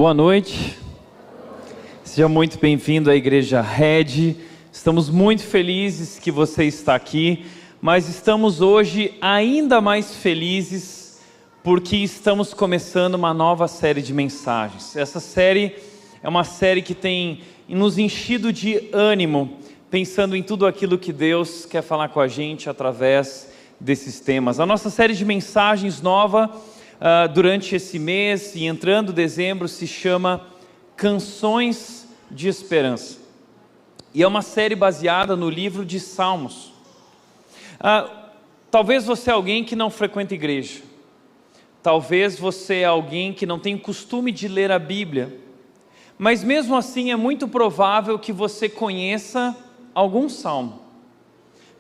Boa noite, seja muito bem-vindo à Igreja Red. Estamos muito felizes que você está aqui, mas estamos hoje ainda mais felizes porque estamos começando uma nova série de mensagens. Essa série é uma série que tem nos enchido de ânimo, pensando em tudo aquilo que Deus quer falar com a gente através desses temas. A nossa série de mensagens nova durante esse mês e entrando dezembro se chama Canções de Esperança, e é uma série baseada no livro de Salmos. Talvez você é alguém que não frequenta igreja, talvez você é alguém que não tem o costume de ler a Bíblia, mas mesmo assim é muito provável que você conheça algum salmo.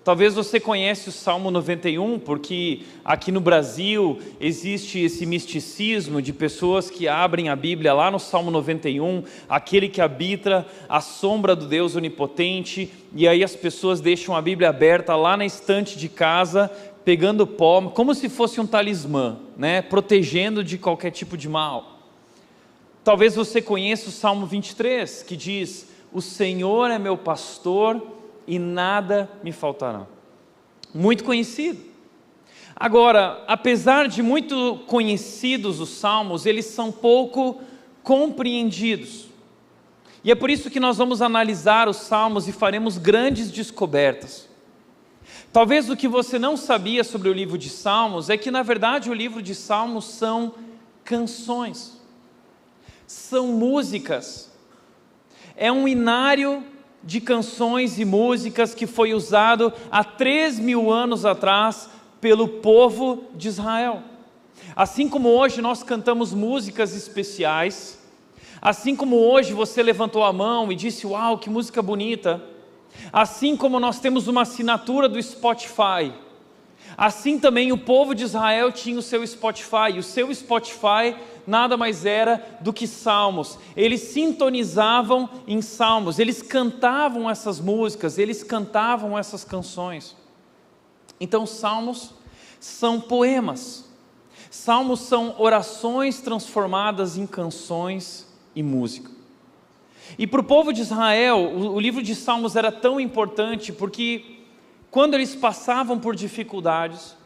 Talvez você conheça o Salmo 91, porque aqui no Brasil existe esse misticismo de pessoas que abrem a Bíblia lá no Salmo 91, aquele que habita a sombra do Deus onipotente, e aí as pessoas deixam a Bíblia aberta lá na estante de casa, pegando pó, como se fosse um talismã, né? Protegendo de qualquer tipo de mal. Talvez você conheça o Salmo 23, que diz: o Senhor é meu pastor e nada me faltará. Muito conhecido. Agora, apesar de muito conhecidos os salmos, eles são pouco compreendidos. E é por isso que nós vamos analisar os salmos e faremos grandes descobertas. Talvez o que você não sabia sobre o livro de Salmos é que, na verdade, o livro de Salmos são canções, são músicas, é um inário de canções e músicas que foi usado há 3.000 anos atrás pelo povo de Israel. Assim como hoje nós cantamos músicas especiais, assim como hoje você levantou a mão e disse: uau, que música bonita, assim como nós temos uma assinatura do Spotify, assim também o povo de Israel tinha o seu Spotify, e o seu Spotify nada mais era do que salmos. Eles sintonizavam em salmos, eles cantavam essas músicas, eles cantavam essas canções. Então salmos são poemas, salmos são orações transformadas em canções e música. E para o povo de Israel, o livro de Salmos era tão importante porque quando eles passavam por dificuldades,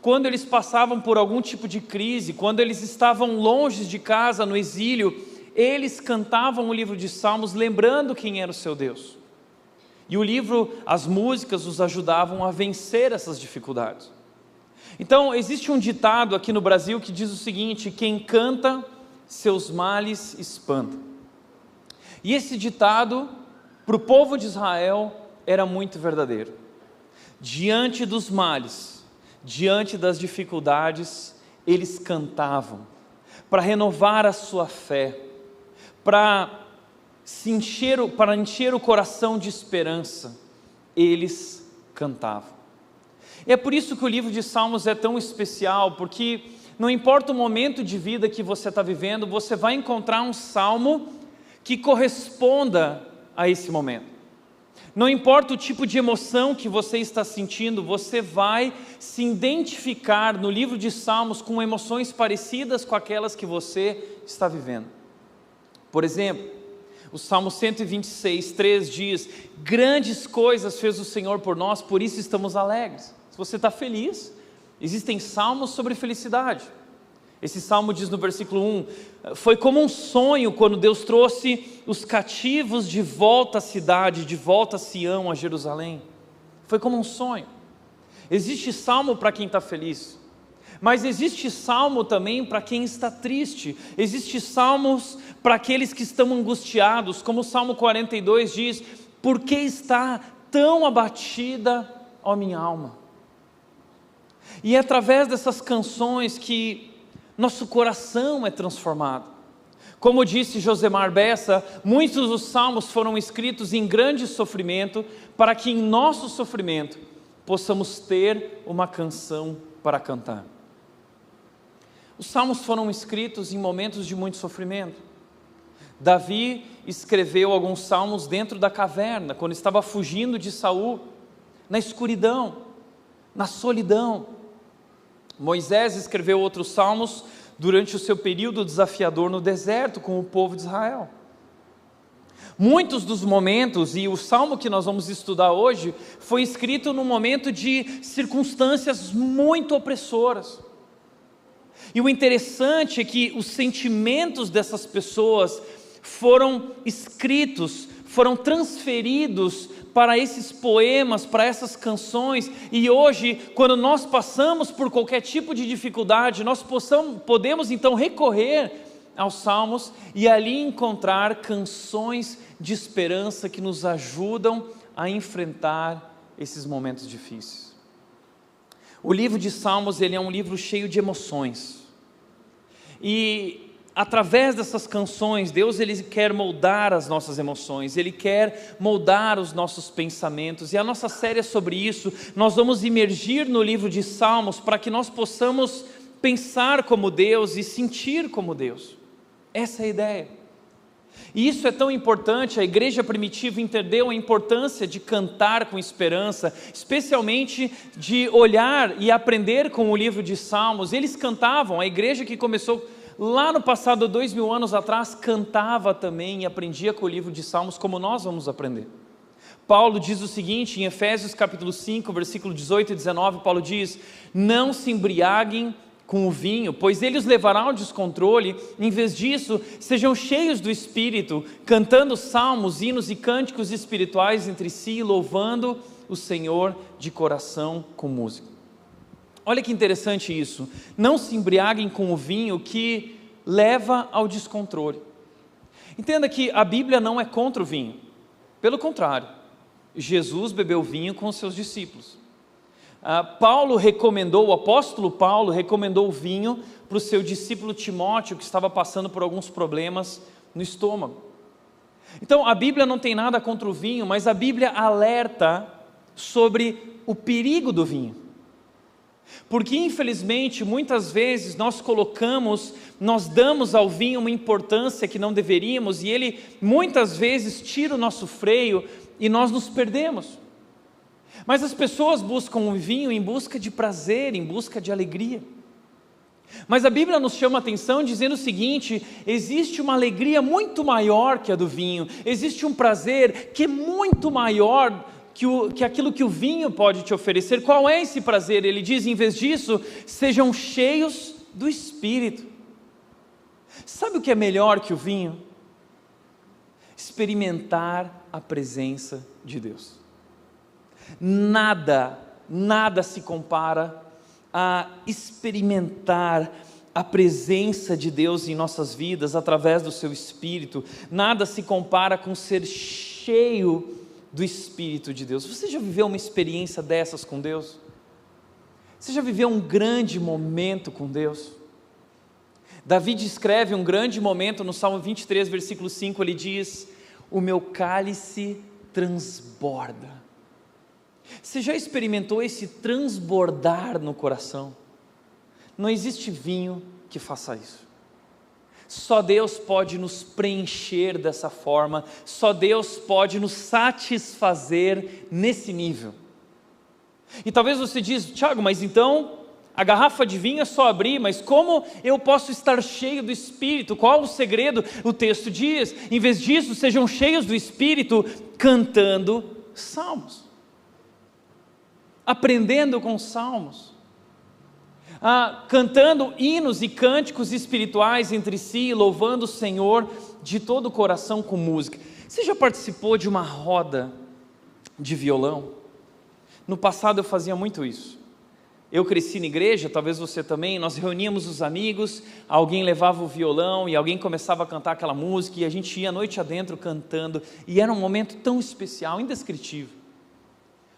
quando eles passavam por algum tipo de crise, quando eles estavam longe de casa, no exílio, eles cantavam o livro de Salmos lembrando quem era o seu Deus. E o livro, as músicas os ajudavam a vencer essas dificuldades. Então existe um ditado aqui no Brasil que diz o seguinte: quem canta, seus males espanta. E esse ditado, para o povo de Israel, era muito verdadeiro. Diante dos males, diante das dificuldades, eles cantavam, para renovar a sua fé, para encher o coração de esperança, eles cantavam. E é por isso que o livro de Salmos é tão especial, porque não importa o momento de vida que você está vivendo, você vai encontrar um salmo que corresponda a esse momento. Não importa o tipo de emoção que você está sentindo, você vai se identificar no livro de Salmos com emoções parecidas com aquelas que você está vivendo. Por exemplo, o Salmo 126, 3 diz: grandes coisas fez o Senhor por nós, por isso estamos alegres. Se você está feliz, existem salmos sobre felicidade. Esse salmo diz no versículo 1, foi como um sonho quando Deus trouxe os cativos de volta à cidade, de volta a Sião, a Jerusalém. Foi como um sonho. Existe salmo para quem está feliz, mas existe salmo também para quem está triste. Existe salmos para aqueles que estão angustiados, como o Salmo 42 diz: por que está tão abatida, ó minha alma? E é através dessas canções que nosso coração é transformado. Como disse Josemar Bessa, muitos dos salmos foram escritos em grande sofrimento, para que em nosso sofrimento possamos ter uma canção para cantar. Os salmos foram escritos em momentos de muito sofrimento. Davi escreveu alguns salmos dentro da caverna, quando estava fugindo de Saul, na escuridão, na solidão. Moisés escreveu outros salmos durante o seu período desafiador no deserto com o povo de Israel. Muitos dos momentos, e o salmo que nós vamos estudar hoje, foi escrito num momento de circunstâncias muito opressoras. E o interessante é que os sentimentos dessas pessoas foram escritos, foram transferidos para esses poemas, para essas canções, e hoje, quando nós passamos por qualquer tipo de dificuldade, nós podemos então recorrer aos salmos e ali encontrar canções de esperança que nos ajudam a enfrentar esses momentos difíceis. O livro de Salmos, ele é um livro cheio de emoções, e através dessas canções, Deus ele quer moldar as nossas emoções, Ele quer moldar os nossos pensamentos, e a nossa série é sobre isso. Nós vamos imergir no livro de Salmos para que nós possamos pensar como Deus e sentir como Deus. Essa é a ideia. E isso é tão importante. A igreja primitiva entendeu a importância de cantar com esperança, especialmente de olhar e aprender com o livro de Salmos. Eles cantavam, a igreja que começou lá no passado, 2000 anos atrás, cantava também e aprendia com o livro de Salmos, como nós vamos aprender. Paulo diz o seguinte, em Efésios capítulo 5, versículo 18 e 19, Paulo diz: não se embriaguem com o vinho, pois ele os levará ao descontrole. Em vez disso, sejam cheios do Espírito, cantando salmos, hinos e cânticos espirituais entre si, louvando o Senhor de coração com música. Olha que interessante isso. Não se embriaguem com o vinho que leva ao descontrole. Entenda que a Bíblia não é contra o vinho. Pelo contrário, Jesus bebeu vinho com os seus discípulos. O apóstolo Paulo recomendou o vinho para o seu discípulo Timóteo, que estava passando por alguns problemas no estômago. Então a Bíblia não tem nada contra o vinho, mas a Bíblia alerta sobre o perigo do vinho. Porque infelizmente muitas vezes nós damos ao vinho uma importância que não deveríamos, e ele muitas vezes tira o nosso freio e nós nos perdemos. Mas as pessoas buscam o vinho em busca de prazer, em busca de alegria. Mas a Bíblia nos chama a atenção dizendo o seguinte: existe uma alegria muito maior que a do vinho, existe um prazer que é muito maior que aquilo que o vinho pode te oferecer. Qual é esse prazer? Ele diz, em vez disso, sejam cheios do Espírito. Sabe o que é melhor que o vinho? Experimentar a presença de Deus. Nada se compara a experimentar a presença de Deus em nossas vidas através do seu Espírito. Nada se compara com ser cheio do Espírito de Deus. Você já viveu uma experiência dessas com Deus? Você já viveu um grande momento com Deus? Davi descreve um grande momento no Salmo 23, versículo 5, ele diz: o meu cálice transborda. Você já experimentou esse transbordar no coração? Não existe vinho que faça isso. Só Deus pode nos preencher dessa forma, só Deus pode nos satisfazer nesse nível. E talvez você diz: Tiago, mas então a garrafa de vinho é só abrir, mas como eu posso estar cheio do Espírito? Qual o segredo? O texto diz, em vez disso, sejam cheios do Espírito, cantando salmos, aprendendo com salmos, cantando hinos e cânticos espirituais entre si, louvando o Senhor de todo o coração com música. Você já participou de uma roda de violão? No passado eu fazia muito isso. Eu cresci na igreja, talvez você também. Nós reuníamos os amigos, alguém levava o violão e alguém começava a cantar aquela música, e a gente ia a noite adentro cantando, e era um momento tão especial, indescritível.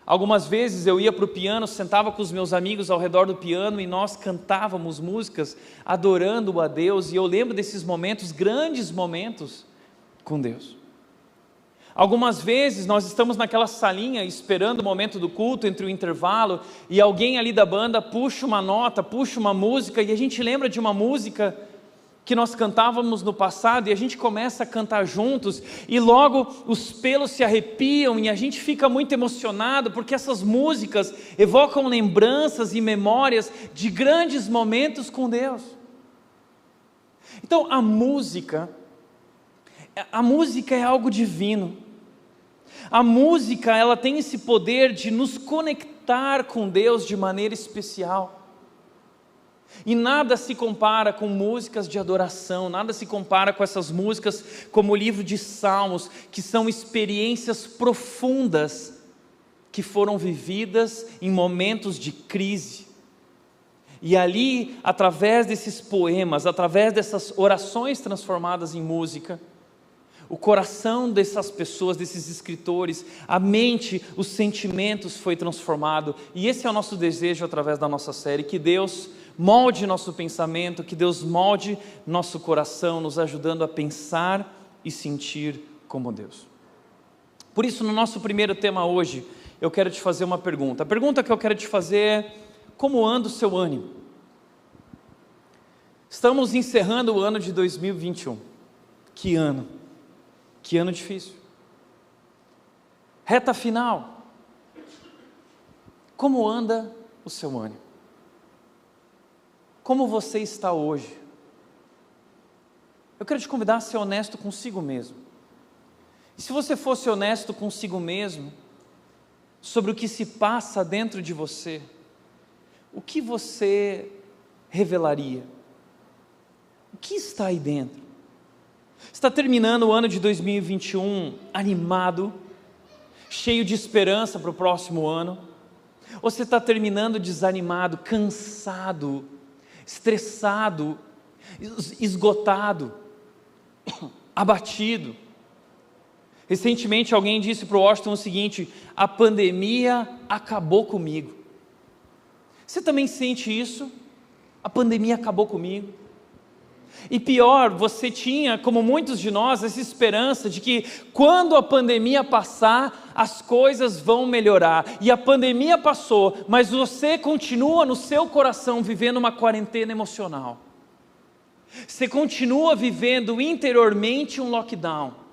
Algumas vezes eu ia para o piano, sentava com os meus amigos ao redor do piano e nós cantávamos músicas adorando a Deus, e eu lembro desses momentos, grandes momentos com Deus. Algumas vezes nós estamos naquela salinha esperando o momento do culto, entre o intervalo, e alguém ali da banda puxa uma nota, puxa uma música, e a gente lembra de uma música que nós cantávamos no passado, e a gente começa a cantar juntos, e logo os pelos se arrepiam, e a gente fica muito emocionado, porque essas músicas evocam lembranças e memórias de grandes momentos com Deus. Então a música é algo divino. A música, ela tem esse poder de nos conectar com Deus de maneira especial. E nada se compara com músicas de adoração, nada se compara com essas músicas como o livro de Salmos, que são experiências profundas que foram vividas em momentos de crise. E ali, através desses poemas, através dessas orações transformadas em música, o coração dessas pessoas, desses escritores, a mente, os sentimentos foi transformado. E esse é o nosso desejo através da nossa série, que Deus molde nosso pensamento, que Deus molde nosso coração, nos ajudando a pensar e sentir como Deus. Por isso, no nosso primeiro tema hoje, eu quero te fazer uma pergunta. A pergunta que eu quero te fazer é: como anda o seu ânimo? Estamos encerrando o ano de 2021. Que ano? Que ano difícil. Reta final. Como anda o seu ânimo? Como você está hoje? Eu quero te convidar a ser honesto consigo mesmo. E se você fosse honesto consigo mesmo, sobre o que se passa dentro de você, o que você revelaria? O que está aí dentro? Está terminando o ano de 2021 animado, cheio de esperança para o próximo ano? Ou você está terminando desanimado, cansado, estressado, esgotado, abatido? Recentemente alguém disse para o Washington o seguinte: a pandemia acabou comigo. Você também sente isso? A pandemia acabou comigo. E pior, você tinha, como muitos de nós, essa esperança de que quando a pandemia passar, as coisas vão melhorar. E a pandemia passou, mas você continua no seu coração vivendo uma quarentena emocional. Você continua vivendo interiormente um lockdown.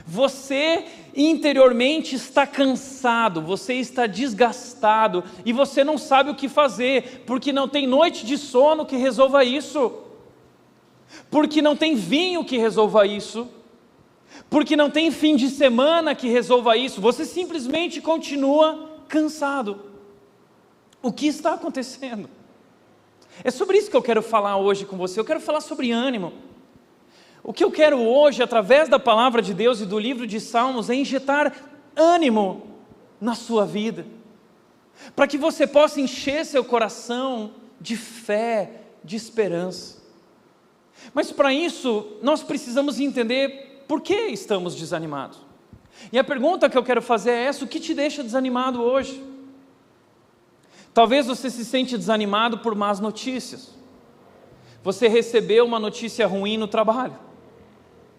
Você interiormente está cansado, você está desgastado e você não sabe o que fazer, porque não tem noite de sono que resolva isso, porque não tem vinho que resolva isso, porque não tem fim de semana que resolva isso. Você simplesmente continua cansado. O que está acontecendo? É sobre isso que eu quero falar hoje com você. Eu quero falar sobre ânimo. O que eu quero hoje, através da palavra de Deus e do livro de Salmos, é injetar ânimo na sua vida, para que você possa encher seu coração de fé, de esperança. Mas para isso, nós precisamos entender por que estamos desanimados. E a pergunta que eu quero fazer é essa: o que te deixa desanimado hoje? Talvez você se sente desanimado por más notícias. Você recebeu uma notícia ruim no trabalho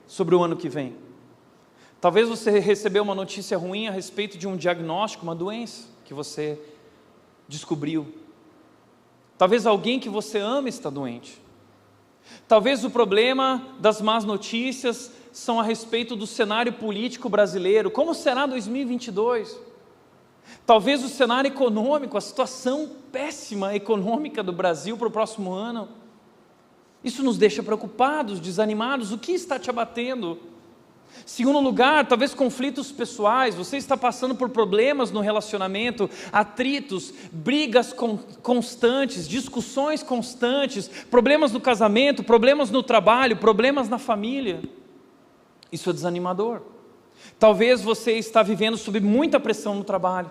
sobre o ano que vem. Talvez você recebeu uma notícia ruim a respeito de um diagnóstico, uma doença que você descobriu. Talvez alguém que você ama está doente. Talvez o problema das más notícias são a respeito do cenário político brasileiro. Como será 2022? Talvez o cenário econômico, a situação péssima econômica do Brasil para o próximo ano. Isso nos deixa preocupados, desanimados. O que está te abatendo? Segundo lugar, talvez conflitos pessoais. Você está passando por problemas no relacionamento, atritos, brigas constantes, discussões constantes, problemas no casamento, problemas no trabalho, problemas na família. Isso é desanimador. Talvez você está vivendo sob muita pressão no trabalho,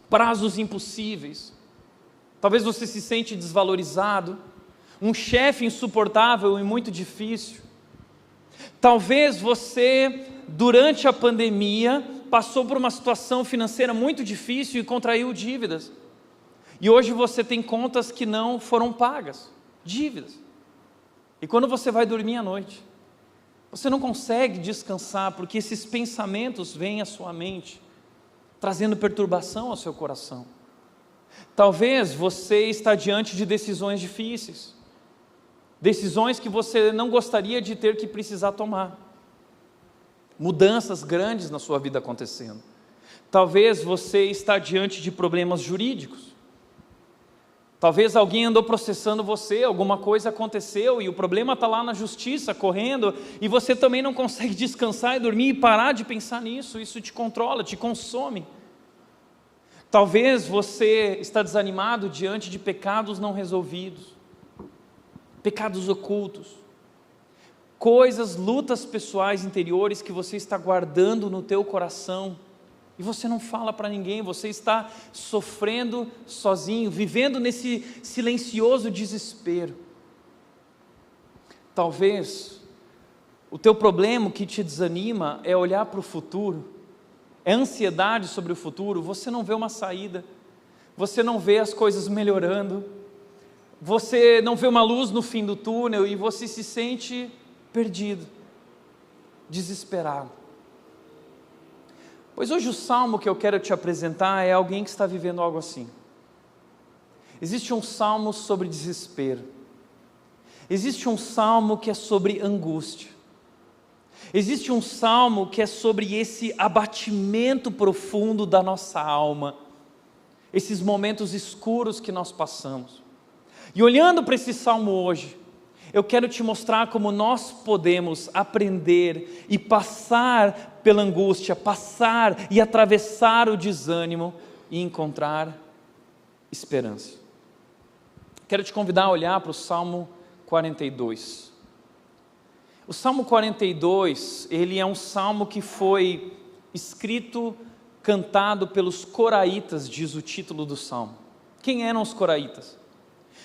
prazos impossíveis. Talvez você se sente desvalorizado, um chefe insuportável e muito difícil. Talvez você, durante a pandemia, passou por uma situação financeira muito difícil e contraiu dívidas. E hoje você tem contas que não foram pagas, dívidas. E quando você vai dormir à noite, você não consegue descansar, porque esses pensamentos vêm à sua mente, trazendo perturbação ao seu coração. Talvez você está diante de decisões difíceis, decisões que você não gostaria de ter que precisar tomar, mudanças grandes na sua vida acontecendo. Talvez você está diante de problemas jurídicos, Talvez alguém andou processando você, alguma coisa aconteceu e o problema está lá na justiça, correndo, e você também não consegue descansar e dormir e parar de pensar nisso. Isso te controla, te consome. Talvez você está desanimado diante de pecados não resolvidos, pecados ocultos, coisas, lutas pessoais interiores que você está guardando no teu coração, e você não fala para ninguém, você está sofrendo sozinho, vivendo nesse silencioso desespero. Talvez o teu problema, o que te desanima, é olhar para o futuro, é ansiedade sobre o futuro, você não vê uma saída, você não vê as coisas melhorando, você não vê uma luz no fim do túnel e você se sente perdido, desesperado. Pois hoje o salmo que eu quero te apresentar é alguém que está vivendo algo assim. Existe um salmo sobre desespero. Existe um salmo que é sobre angústia. Existe um salmo que é sobre esse abatimento profundo da nossa alma, esses momentos escuros que nós passamos. E olhando para esse salmo hoje, eu quero te mostrar como nós podemos aprender e passar pela angústia, passar e atravessar o desânimo e encontrar esperança. Quero te convidar a olhar para o Salmo 42. O Salmo 42, ele é um salmo que foi escrito, cantado pelos coraitas, diz o título do salmo. Quem eram os coraitas?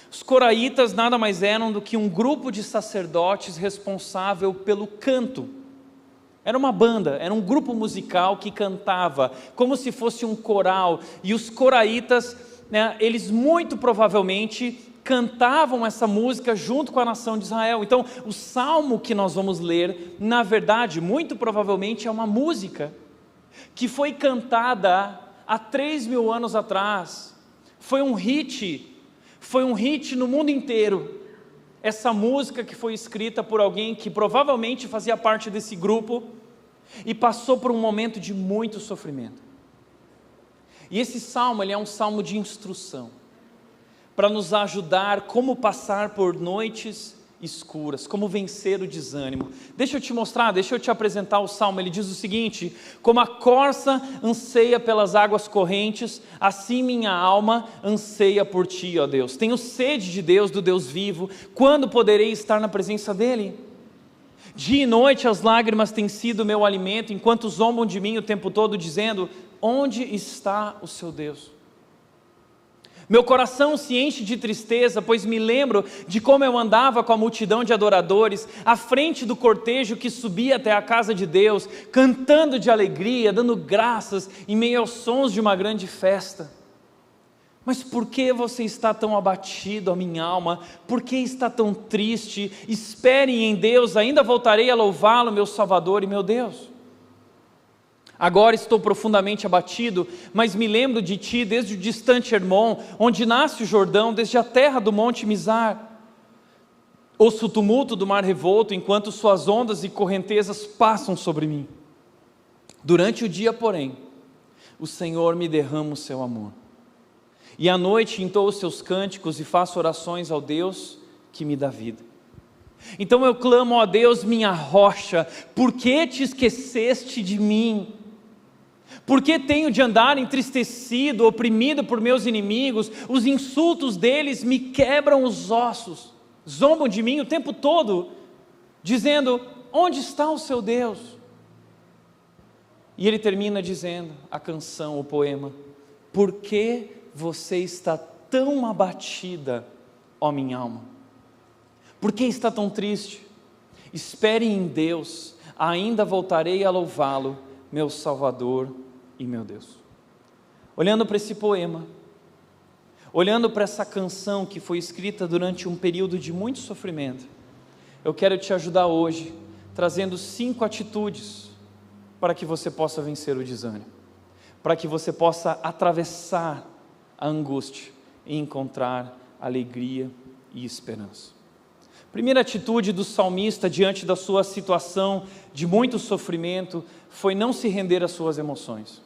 Os coraitas nada mais eram do que um grupo de sacerdotes responsável pelo canto. Era uma banda, era um grupo musical que cantava, como se fosse um coral. E os coraitas, eles muito provavelmente cantavam essa música junto com a nação de Israel. Então, o salmo que nós vamos ler, na verdade, muito provavelmente é uma música que foi cantada há 3.000 anos atrás. Foi um hit no mundo inteiro, essa música que foi escrita por alguém que provavelmente fazia parte desse grupo e passou por um momento de muito sofrimento. E esse salmo, ele é um salmo de instrução, para nos ajudar como passar por noites escuras, como vencer o desânimo. Deixa eu te mostrar, deixa eu te apresentar o salmo. Ele diz o seguinte: como a corça anseia pelas águas correntes, assim minha alma anseia por ti, ó Deus. Tenho sede de Deus, do Deus vivo. Quando poderei estar na presença dele? Dia e noite as lágrimas têm sido meu alimento, enquanto zombam de mim o tempo todo, dizendo: onde está o seu Deus? Meu coração se enche de tristeza, pois me lembro de como eu andava com a multidão de adoradores, à frente do cortejo que subia até a casa de Deus, cantando de alegria, dando graças em meio aos sons de uma grande festa. Mas por que você está tão abatido, a minha alma? Por que está tão triste? Espere em Deus, ainda voltarei a louvá-lo, meu Salvador e meu Deus. Agora estou profundamente abatido, mas me lembro de ti desde o distante Hermon, onde nasce o Jordão, desde a terra do monte Mizar. Ouço o tumulto do mar revolto, enquanto suas ondas e correntezas passam sobre mim. Durante o dia, porém, o Senhor me derrama o seu amor. E à noite entoo os seus cânticos e faço orações ao Deus que me dá vida. Então eu clamo a Deus, minha rocha: por que te esqueceste de mim? Por que tenho de andar entristecido, oprimido por meus inimigos? Os insultos deles me quebram os ossos. Zombam de mim o tempo todo, dizendo: onde está o seu Deus? E ele termina dizendo, a canção, o poema: por que você está tão abatida, ó minha alma? Por que está tão triste? Espere em Deus, ainda voltarei a louvá-lo, meu Salvador e meu Deus. Olhando para esse poema, olhando para essa canção que foi escrita durante um período de muito sofrimento, eu quero te ajudar hoje, trazendo 5 atitudes para que você possa vencer o desânimo, para que você possa atravessar a angústia e encontrar alegria e esperança. Primeira atitude do salmista diante da sua situação de muito sofrimento foi não se render às suas emoções.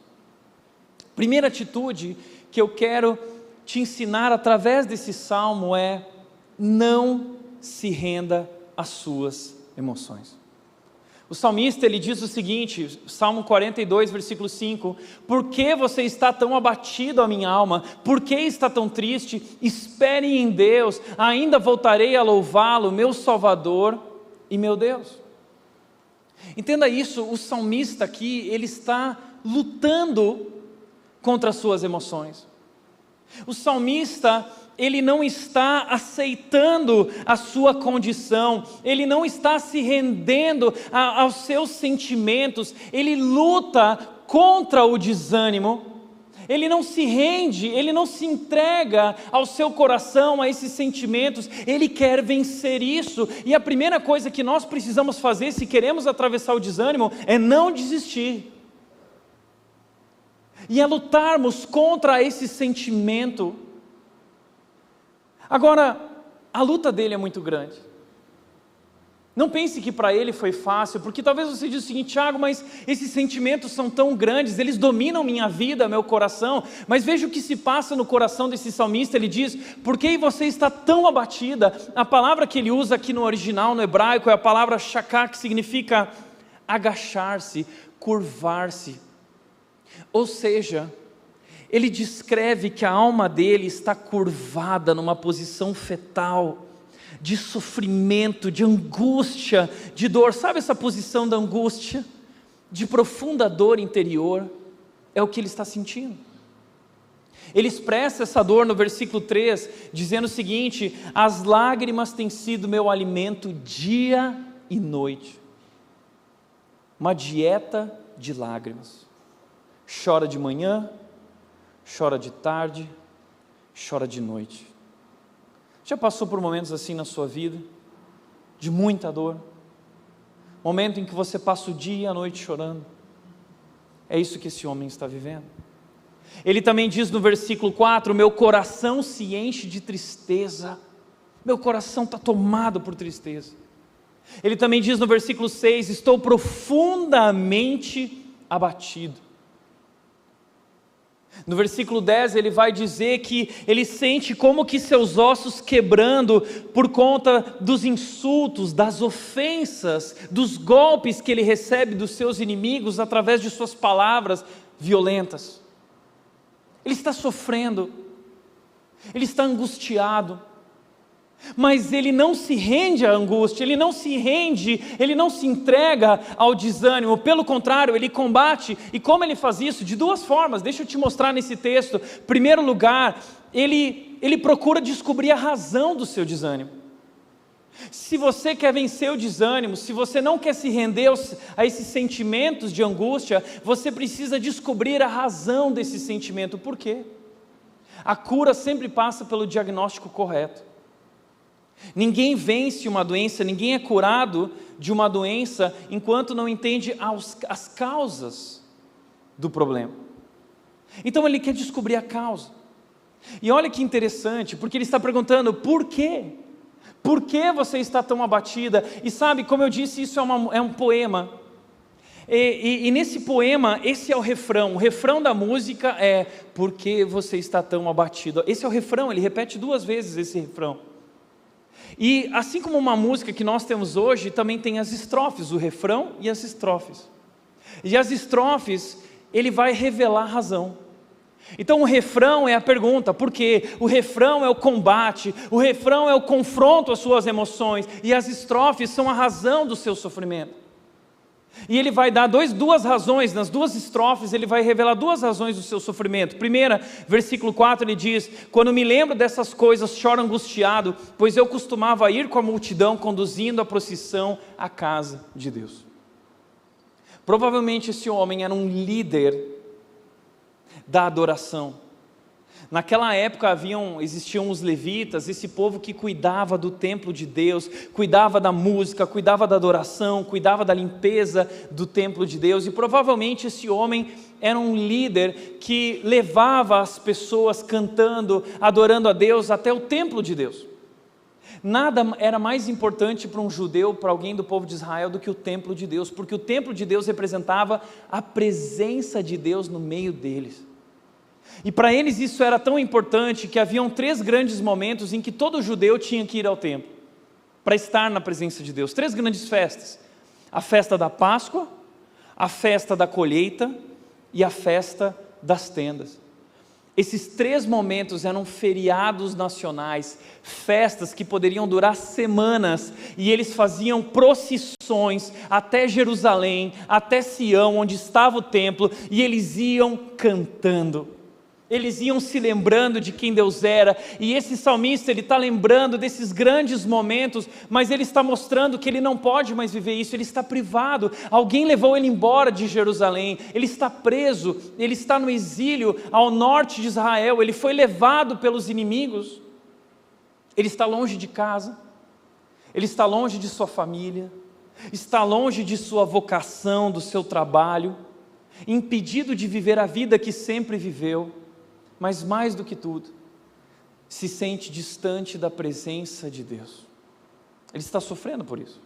Primeira atitude que eu quero te ensinar através desse salmo é: não se renda às suas emoções. O salmista, ele diz o seguinte, Salmo 42, versículo 5: por que você está tão abatido, a minha alma? Por que está tão triste? Espere em Deus, ainda voltarei a louvá-lo, meu Salvador e meu Deus. Entenda isso, o salmista aqui, ele está lutando contra as suas emoções. O salmista, ele não está aceitando a sua condição, ele não está se rendendo aos seus sentimentos, ele luta contra o desânimo, ele não se rende, ele não se entrega ao seu coração, a esses sentimentos, ele quer vencer isso. E a primeira coisa que nós precisamos fazer, se queremos atravessar o desânimo, é não desistir. E é lutarmos contra esse sentimento. Agora, a luta dele é muito grande. Não pense que para ele foi fácil, porque talvez você diga o seguinte: Tiago, mas esses sentimentos são tão grandes, eles dominam minha vida, meu coração. Mas veja o que se passa no coração desse salmista. Ele diz: por que você está tão abatida? A palavra que ele usa aqui no original, no hebraico, é a palavra shaká, que significa agachar-se, curvar-se. Ou seja, ele descreve que a alma dele está curvada numa posição fetal, de sofrimento, de angústia, de dor. Sabe essa posição da angústia? De profunda dor interior, é o que ele está sentindo. Ele expressa essa dor no versículo 3, dizendo o seguinte: as lágrimas têm sido meu alimento dia e noite. Uma dieta de lágrimas. Chora de manhã, chora de tarde, chora de noite. Já passou por momentos assim na sua vida? De muita dor? Momento em que você passa o dia e a noite chorando? É isso que esse homem está vivendo. Ele também diz no versículo 4: meu coração se enche de tristeza. Meu coração está tomado por tristeza. Ele também diz no versículo 6: estou profundamente abatido. No versículo 10 ele vai dizer que ele sente como que seus ossos quebrando por conta dos insultos, das ofensas, dos golpes que ele recebe dos seus inimigos através de suas palavras violentas. Ele está sofrendo, ele está angustiado, mas ele não se rende à angústia, ele não se rende, ele não se entrega ao desânimo. Pelo contrário, ele combate. E como ele faz isso? De duas formas. Deixa eu te mostrar nesse texto. Em primeiro lugar, ele procura descobrir a razão do seu desânimo. Se você quer vencer o desânimo, se você não quer se render a esses sentimentos de angústia, você precisa descobrir a razão desse sentimento. Por quê? A cura sempre passa pelo diagnóstico correto. Ninguém vence uma doença, ninguém é curado de uma doença enquanto não entende as causas do problema. Então ele quer descobrir a causa. E olha que interessante, porque ele está perguntando: por quê? Por que você está tão abatida? E sabe, como eu disse, isso é um poema. E nesse poema, esse é o refrão da música é: por que você está tão abatida? Esse é o refrão, ele repete 2 vezes esse refrão. E assim como uma música que nós temos hoje, também tem as estrofes, o refrão e as estrofes. E as estrofes, ele vai revelar a razão. Então o refrão é a pergunta, por quê? O refrão é o combate, o refrão é o confronto às suas emoções, e as estrofes são a razão do seu sofrimento. E ele vai dar 2 razões, nas 2 estrofes ele vai revelar 2 razões do seu sofrimento. Primeira, versículo 4, ele diz: quando me lembro dessas coisas choro angustiado, pois eu costumava ir com a multidão conduzindo a procissão à casa de Deus. Provavelmente esse homem era um líder da adoração. Naquela época existiam os levitas, esse povo que cuidava do templo de Deus, cuidava da música, cuidava da adoração, cuidava da limpeza do templo de Deus. E provavelmente esse homem era um líder que levava as pessoas cantando, adorando a Deus até o templo de Deus. Nada era mais importante para um judeu, para alguém do povo de Israel, do que o templo de Deus, porque o templo de Deus representava a presença de Deus no meio deles. E para eles isso era tão importante que haviam 3 grandes momentos em que todo judeu tinha que ir ao templo, para estar na presença de Deus. 3 grandes festas: a festa da Páscoa, a festa da colheita e a festa das tendas. Esses 3 momentos eram feriados nacionais, festas que poderiam durar semanas, e eles faziam procissões até Jerusalém, até Sião, onde estava o templo, e eles iam cantando. Eles iam se lembrando de quem Deus era, e esse salmista, ele está lembrando desses grandes momentos, mas ele está mostrando que ele não pode mais viver isso, ele está privado. Alguém levou ele embora de Jerusalém, ele está preso, ele está no exílio ao norte de Israel, ele foi levado pelos inimigos, ele está longe de casa, ele está longe de sua família, está longe de sua vocação, do seu trabalho, impedido de viver a vida que sempre viveu. Mas mais do que tudo, se sente distante da presença de Deus. Ele está sofrendo por isso.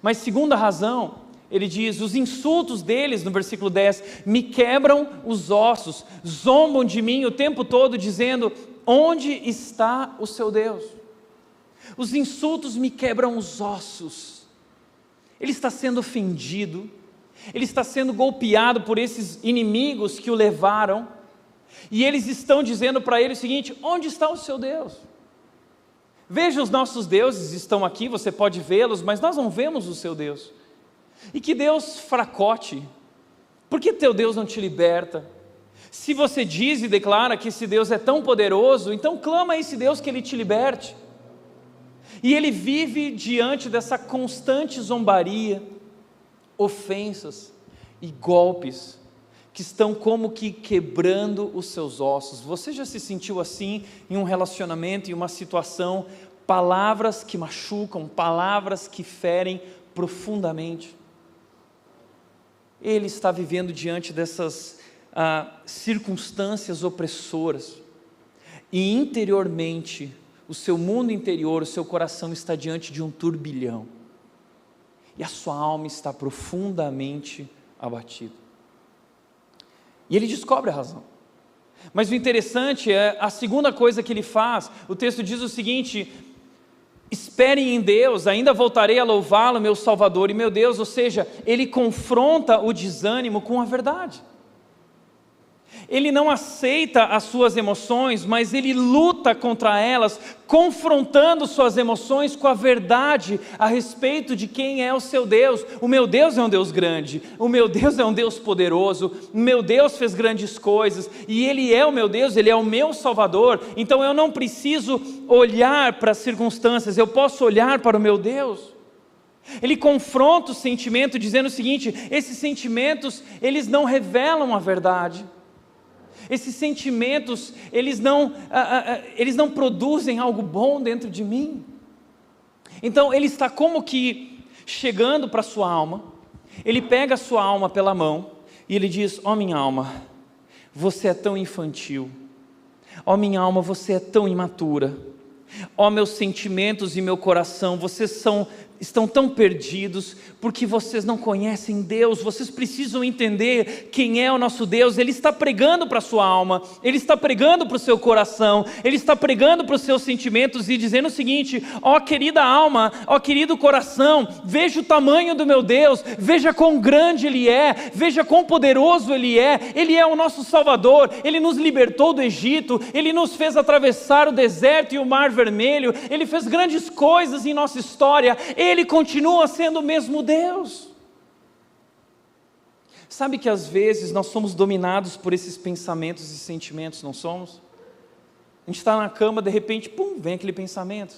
Mas segunda razão, ele diz: os insultos deles, no versículo 10, me quebram os ossos, zombam de mim o tempo todo, dizendo: onde está o seu Deus? Os insultos me quebram os ossos. Ele está sendo ofendido, ele está sendo golpeado por esses inimigos que o levaram, e eles estão dizendo para ele o seguinte: onde está o seu Deus? Veja, os nossos deuses estão aqui, você pode vê-los, mas nós não vemos o seu Deus. E que Deus fracote. Por que teu Deus não te liberta? Se você diz e declara que esse Deus é tão poderoso, então clama a esse Deus que Ele te liberte. E ele vive diante dessa constante zombaria, ofensas e golpes, que estão como que quebrando os seus ossos. Você já se sentiu assim em um relacionamento, em uma situação? Palavras que machucam, palavras que ferem profundamente. Ele está vivendo diante dessas circunstâncias opressoras, e interiormente, o seu mundo interior, o seu coração está diante de um turbilhão, e a sua alma está profundamente abatida. E ele descobre a razão. Mas o interessante é a segunda coisa que ele faz. O texto diz o seguinte: esperem em Deus, ainda voltarei a louvá-lo, meu Salvador e meu Deus. Ou seja, ele confronta o desânimo com a verdade. Ele não aceita as suas emoções, mas ele luta contra elas, confrontando suas emoções com a verdade a respeito de quem é o seu Deus. O meu Deus é um Deus grande, o meu Deus é um Deus poderoso, o meu Deus fez grandes coisas, e Ele é o meu Deus, Ele é o meu Salvador. Então eu não preciso olhar para as circunstâncias, eu posso olhar para o meu Deus. Ele confronta o sentimento dizendo o seguinte: esses sentimentos, eles não revelam a verdade. Esses sentimentos, eles não produzem algo bom dentro de mim. Então ele está como que chegando para a sua alma, ele pega a sua alma pela mão, e ele diz: ó minha alma, você é tão infantil, ó minha alma, você é tão imatura, ó meus sentimentos e meu coração, vocês estão tão perdidos, porque vocês não conhecem Deus. Vocês precisam entender quem é o nosso Deus. Ele está pregando para a sua alma, Ele está pregando para o seu coração, Ele está pregando para os seus sentimentos e dizendo o seguinte: ó querida alma, ó querido coração, veja o tamanho do meu Deus, veja quão grande Ele é, veja quão poderoso Ele é o nosso Salvador, Ele nos libertou do Egito, Ele nos fez atravessar o deserto e o mar vermelho, Ele fez grandes coisas em nossa história, Ele continua sendo o mesmo Deus. Sabe que às vezes nós somos dominados por esses pensamentos e sentimentos, não somos? A gente está na cama, de repente, pum, vem aquele pensamento,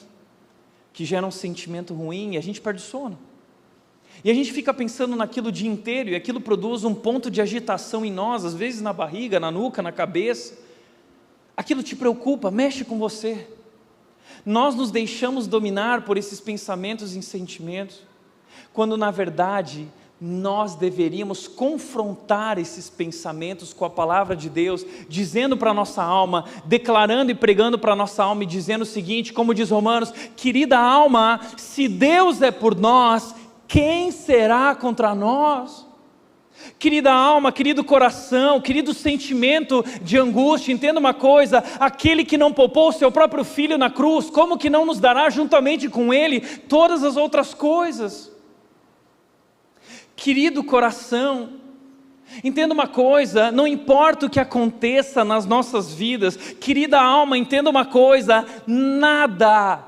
que gera um sentimento ruim, e a gente perde o sono. E a gente fica pensando naquilo o dia inteiro, e aquilo produz um ponto de agitação em nós, às vezes na barriga, na nuca, na cabeça. Aquilo te preocupa, mexe com você. Nós nos deixamos dominar por esses pensamentos e sentimentos, quando na verdade nós deveríamos confrontar esses pensamentos com a palavra de Deus, dizendo para a nossa alma, declarando e pregando para a nossa alma e dizendo o seguinte, como diz Romanos: querida alma, se Deus é por nós, quem será contra nós? Querida alma, querido coração, querido sentimento de angústia, entenda uma coisa: aquele que não poupou o seu próprio filho na cruz, como que não nos dará juntamente com ele todas as outras coisas? Querido coração, entenda uma coisa, não importa o que aconteça nas nossas vidas, querida alma, entenda uma coisa: nada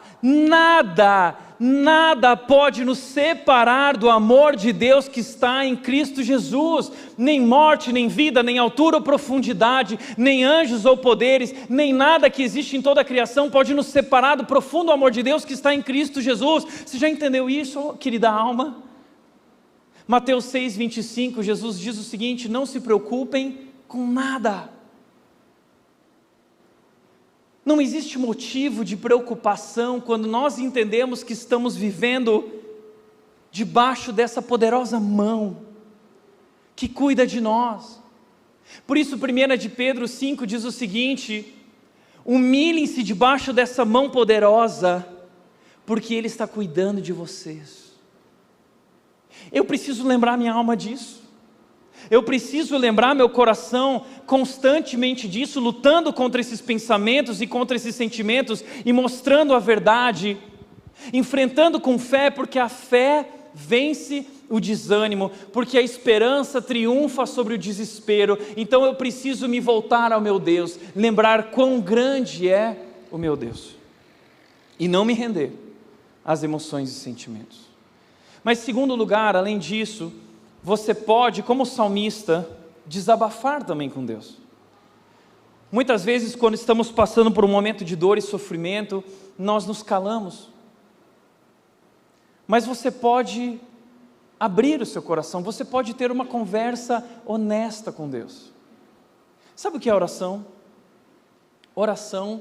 pode nos separar do amor de Deus que está em Cristo Jesus. Nem morte, nem vida, nem altura ou profundidade, nem anjos ou poderes, nem nada que existe em toda a criação pode nos separar do profundo amor de Deus que está em Cristo Jesus. Você já entendeu isso, querida alma? Mateus 6,25, Jesus diz o seguinte: não se preocupem com nada. Não existe motivo de preocupação quando nós entendemos que estamos vivendo debaixo dessa poderosa mão que cuida de nós. Por isso 1 de Pedro 5 diz o seguinte: humilhem-se debaixo dessa mão poderosa, porque Ele está cuidando de vocês. Eu preciso lembrar minha alma disso. Eu preciso lembrar meu coração constantemente disso, lutando contra esses pensamentos e contra esses sentimentos e mostrando a verdade, enfrentando com fé, porque a fé vence o desânimo, porque a esperança triunfa sobre o desespero. Então eu preciso me voltar ao meu Deus, lembrar quão grande é o meu Deus e não me render às emoções e sentimentos. Mas, segundo lugar, além disso, você pode, como salmista, desabafar também com Deus. Muitas vezes, quando estamos passando por um momento de dor e sofrimento, nós nos calamos. Mas você pode abrir o seu coração, você pode ter uma conversa honesta com Deus. Sabe o que é oração? Oração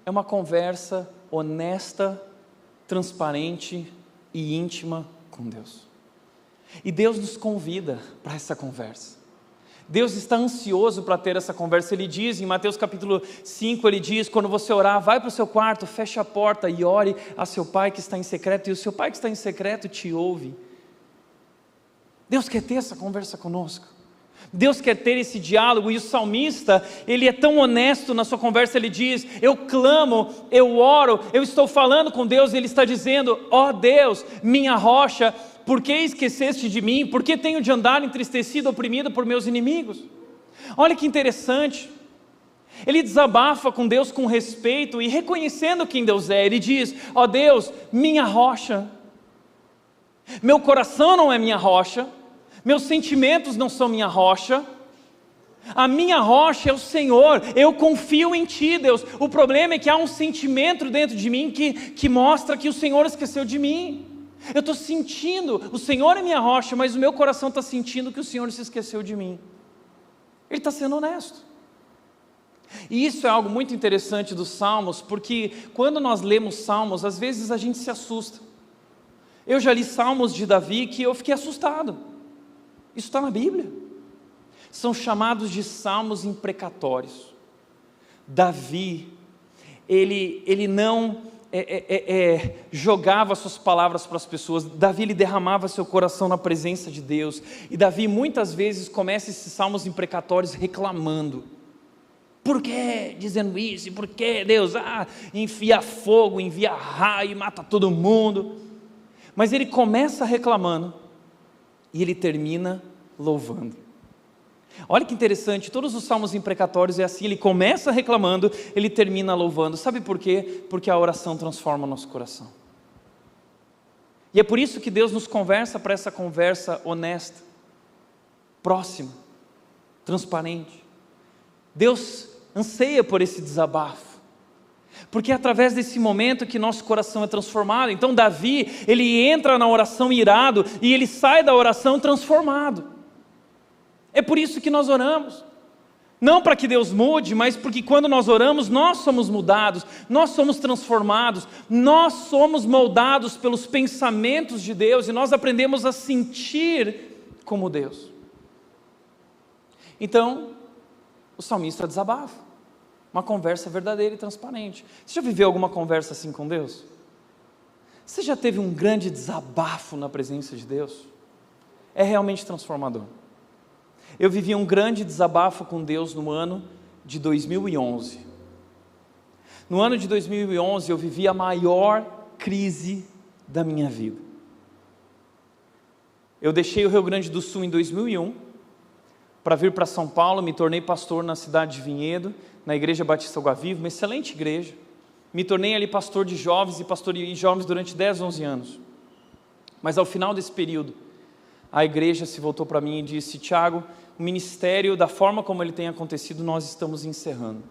é uma conversa honesta, transparente e íntima com Deus. E Deus nos convida para essa conversa. Deus está ansioso para ter essa conversa. Ele diz em Mateus capítulo 5, Ele diz: quando você orar, vai para o seu quarto, feche a porta e ore a seu Pai que está em secreto, e o seu Pai que está em secreto te ouve. Deus quer ter essa conversa conosco. Deus quer ter esse diálogo, e o salmista, ele é tão honesto na sua conversa. Ele diz: eu clamo, eu oro, eu estou falando com Deus, e ele está dizendo: ó Deus, minha rocha, por que esqueceste de mim? Por que tenho de andar entristecido, oprimido por meus inimigos? Olha que interessante, ele desabafa com Deus com respeito e reconhecendo quem Deus é. Ele diz: ó Deus, minha rocha. Meu coração não é minha rocha, meus sentimentos não são minha rocha, a minha rocha é o Senhor, eu confio em Ti, Deus. O problema é que há um sentimento dentro de mim que mostra que o Senhor esqueceu de mim. Eu estou sentindo, o Senhor é minha rocha, mas o meu coração está sentindo que o Senhor se esqueceu de mim. Ele está sendo honesto. E isso é algo muito interessante dos Salmos, porque quando nós lemos Salmos, às vezes a gente se assusta. Eu já li Salmos de Davi que eu fiquei assustado. Isso está na Bíblia. São chamados de salmos imprecatórios. Davi, ele não jogava suas palavras para as pessoas. Davi, ele derramava seu coração na presença de Deus. E Davi muitas vezes começa esses salmos imprecatórios reclamando. Por que dizendo isso? Por que Deus envia fogo, envia raio e mata todo mundo? Mas ele começa reclamando e ele termina louvando. Olha que interessante, todos os salmos imprecatórios é assim: ele começa reclamando, ele termina louvando. Sabe por quê? Porque a oração transforma o nosso coração. E é por isso que Deus nos conversa para essa conversa honesta, próxima, transparente. Deus anseia por esse desabafo, porque é através desse momento que nosso coração é transformado. Então Davi, ele entra na oração irado e ele sai da oração transformado. É por isso que nós oramos, não para que Deus mude, mas porque quando nós oramos, nós somos mudados, nós somos transformados, nós somos moldados pelos pensamentos de Deus, e nós aprendemos a sentir como Deus. Então, o salmista desabafa, uma conversa verdadeira e transparente. Você já viveu alguma conversa assim com Deus? Você já teve um grande desabafo na presença de Deus? É realmente transformador. Eu vivi um grande desabafo com Deus no ano de 2011. No ano de 2011 eu vivi a maior crise da minha vida. Eu deixei o Rio Grande do Sul em 2001 para vir para São Paulo, me tornei pastor na cidade de Vinhedo, na Igreja Batista Água Viva, uma excelente igreja. Me tornei ali pastor de jovens e pastoreei jovens durante 10, 11 anos. Mas ao final desse período, a igreja se voltou para mim e disse: Tiago, o ministério, da forma como ele tem acontecido, nós estamos encerrando.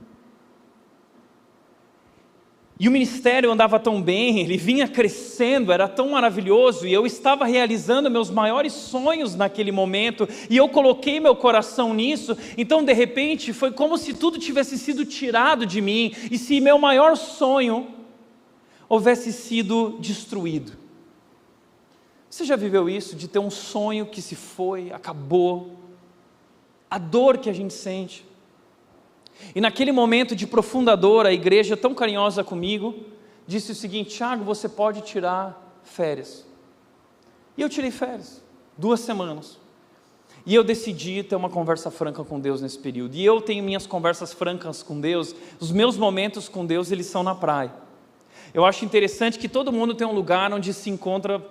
E o ministério andava tão bem, ele vinha crescendo, era tão maravilhoso, e eu estava realizando meus maiores sonhos naquele momento, e eu coloquei meu coração nisso. Então de repente foi como se tudo tivesse sido tirado de mim, e se meu maior sonho houvesse sido destruído. Você já viveu isso, de ter um sonho que se foi, acabou, a dor que a gente sente? E naquele momento de profunda dor, a igreja tão carinhosa comigo, disse o seguinte: Tiago, você pode tirar férias. E eu tirei férias, 2 semanas. E eu decidi ter uma conversa franca com Deus nesse período. E eu tenho minhas conversas francas com Deus, os meus momentos com Deus, eles são na praia. Eu acho interessante que todo mundo tem um lugar onde se encontra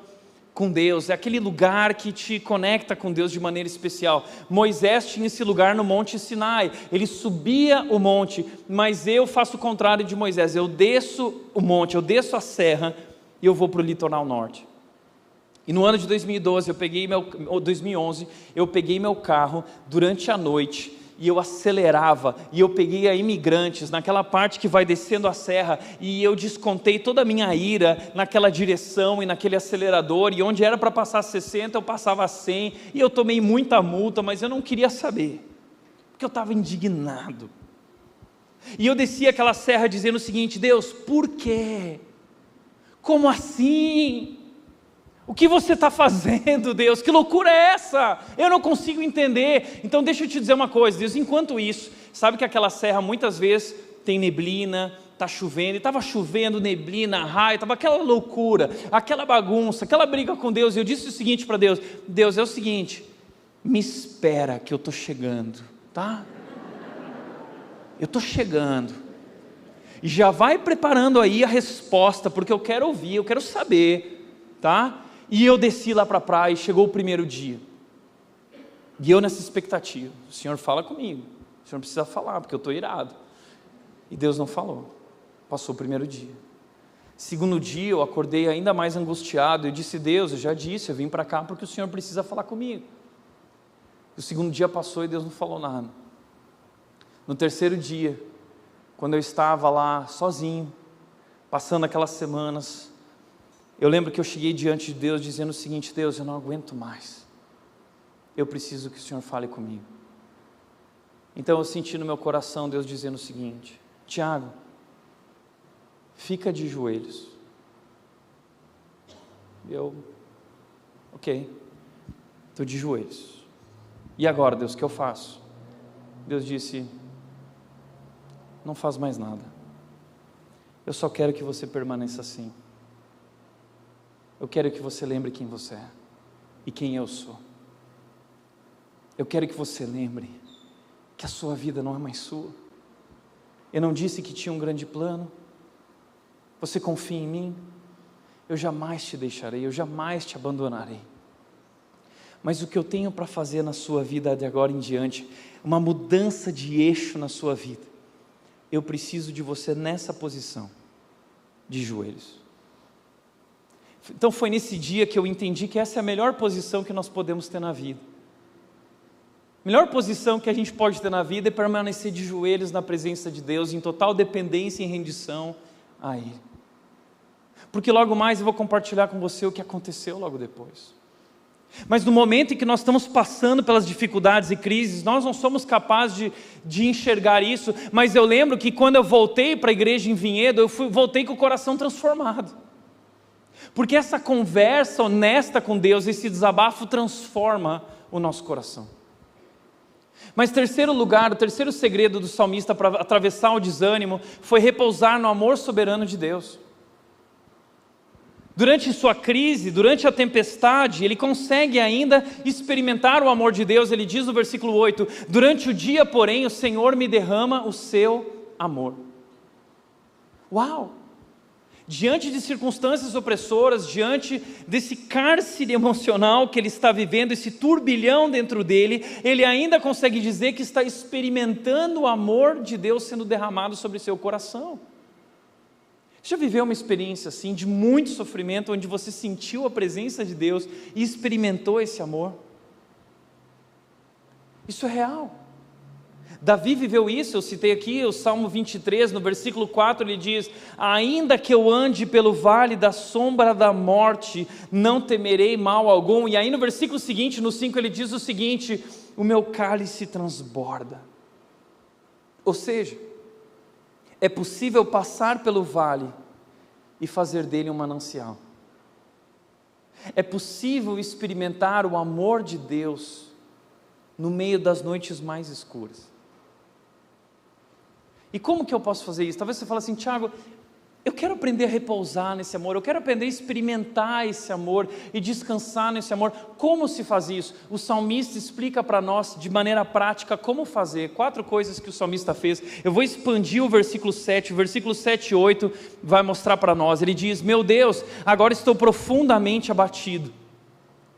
com Deus, é aquele lugar que te conecta com Deus de maneira especial. Moisés tinha esse lugar no Monte Sinai, ele subia o monte, mas eu faço o contrário de Moisés, eu desço o monte, eu desço a serra e eu vou para o litoral norte. E no ano de 2011, eu peguei meu carro durante a noite, e eu acelerava, e eu peguei a Imigrantes, naquela parte que vai descendo a serra, e eu descontei toda a minha ira naquela direção e naquele acelerador, e onde era para passar 60, eu passava 100, e eu tomei muita multa, mas eu não queria saber, porque eu estava indignado. E eu desci aquela serra dizendo o seguinte: Deus, por quê? Como assim? O que você está fazendo, Deus? Que loucura é essa? Eu não consigo entender. Então deixa eu te dizer uma coisa, Deus, enquanto isso, sabe que aquela serra muitas vezes tem neblina, está chovendo, e estava chovendo, neblina, raio, estava aquela loucura, aquela bagunça, aquela briga com Deus, e eu disse o seguinte para Deus: Deus, é o seguinte, me espera que eu estou chegando, tá? Eu estou chegando, e já vai preparando aí a resposta, porque eu quero ouvir, eu quero saber, tá? E eu desci lá para a praia, e chegou o primeiro dia, e eu nessa expectativa: o Senhor fala comigo, o Senhor precisa falar, porque eu estou irado. E Deus não falou. Passou o primeiro dia. Segundo dia eu acordei ainda mais angustiado, eu disse: Deus, eu já disse, eu vim para cá porque o Senhor precisa falar comigo. O segundo dia passou e Deus não falou nada. No terceiro dia, quando eu estava lá sozinho, passando aquelas semanas, eu lembro que eu cheguei diante de Deus dizendo o seguinte: Deus, eu não aguento mais, eu preciso que o Senhor fale comigo. Então eu senti no meu coração Deus dizendo o seguinte: Tiago, fica de joelhos. Ok, estou de joelhos. E agora, Deus, o que eu faço? Deus disse: não faz mais nada, eu só quero que você permaneça assim. Eu quero que você lembre quem você é e quem eu sou. Eu quero que você lembre que a sua vida não é mais sua. Eu não disse que tinha um grande plano. Você confia em mim? Eu jamais te deixarei, eu jamais te abandonarei. Mas o que eu tenho para fazer na sua vida de agora em diante, uma mudança de eixo na sua vida, eu preciso de você nessa posição, de joelhos. Então foi nesse dia que eu entendi que essa é a melhor posição que nós podemos ter na vida. A melhor posição que a gente pode ter na vida é permanecer de joelhos na presença de Deus, em total dependência e rendição a Ele. Porque logo mais eu vou compartilhar com você o que aconteceu logo depois. Mas no momento em que nós estamos passando pelas dificuldades e crises, nós não somos capazes de enxergar isso, mas eu lembro que quando eu voltei para a igreja em Vinhedo, voltei com o coração transformado. Porque essa conversa honesta com Deus, esse desabafo transforma o nosso coração. Mas terceiro lugar, o terceiro segredo do salmista para atravessar o desânimo foi repousar no amor soberano de Deus. Durante sua crise, durante a tempestade, ele consegue ainda experimentar o amor de Deus. Ele diz no versículo 8: durante o dia, porém, o Senhor me derrama o seu amor. Uau! Diante de circunstâncias opressoras, diante desse cárcere emocional que ele está vivendo, esse turbilhão dentro dele, ele ainda consegue dizer que está experimentando o amor de Deus sendo derramado sobre seu coração. Já viveu uma experiência assim, de muito sofrimento, onde você sentiu a presença de Deus e experimentou esse amor? Isso é real. Davi viveu isso. Eu citei aqui o Salmo 23, no versículo 4, ele diz: ainda que eu ande pelo vale da sombra da morte, não temerei mal algum. E aí no versículo seguinte, no 5, ele diz o seguinte: o meu cálice transborda. Ou seja, é possível passar pelo vale e fazer dele um manancial. É possível experimentar o amor de Deus no meio das noites mais escuras. E como que eu posso fazer isso? Talvez você fale assim: Tiago, eu quero aprender a repousar nesse amor, eu quero aprender a experimentar esse amor e descansar nesse amor. Como se faz isso? O salmista explica para nós de maneira prática como fazer. 4 coisas que o salmista fez. Eu vou expandir o versículo 7, o versículo 7 e 8 vai mostrar para nós. Ele diz: meu Deus, agora estou profundamente abatido.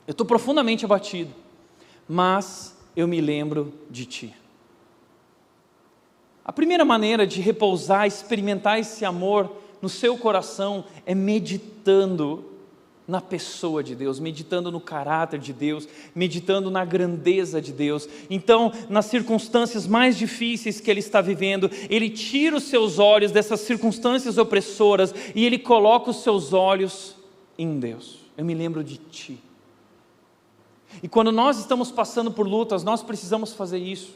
Eu estou profundamente abatido, mas eu me lembro de Ti. A primeira maneira de repousar, experimentar esse amor no seu coração, é meditando na pessoa de Deus, meditando no caráter de Deus, meditando na grandeza de Deus. Então, nas circunstâncias mais difíceis que ele está vivendo, ele tira os seus olhos dessas circunstâncias opressoras e ele coloca os seus olhos em Deus. Eu me lembro de Ti. E quando nós estamos passando por lutas, nós precisamos fazer isso.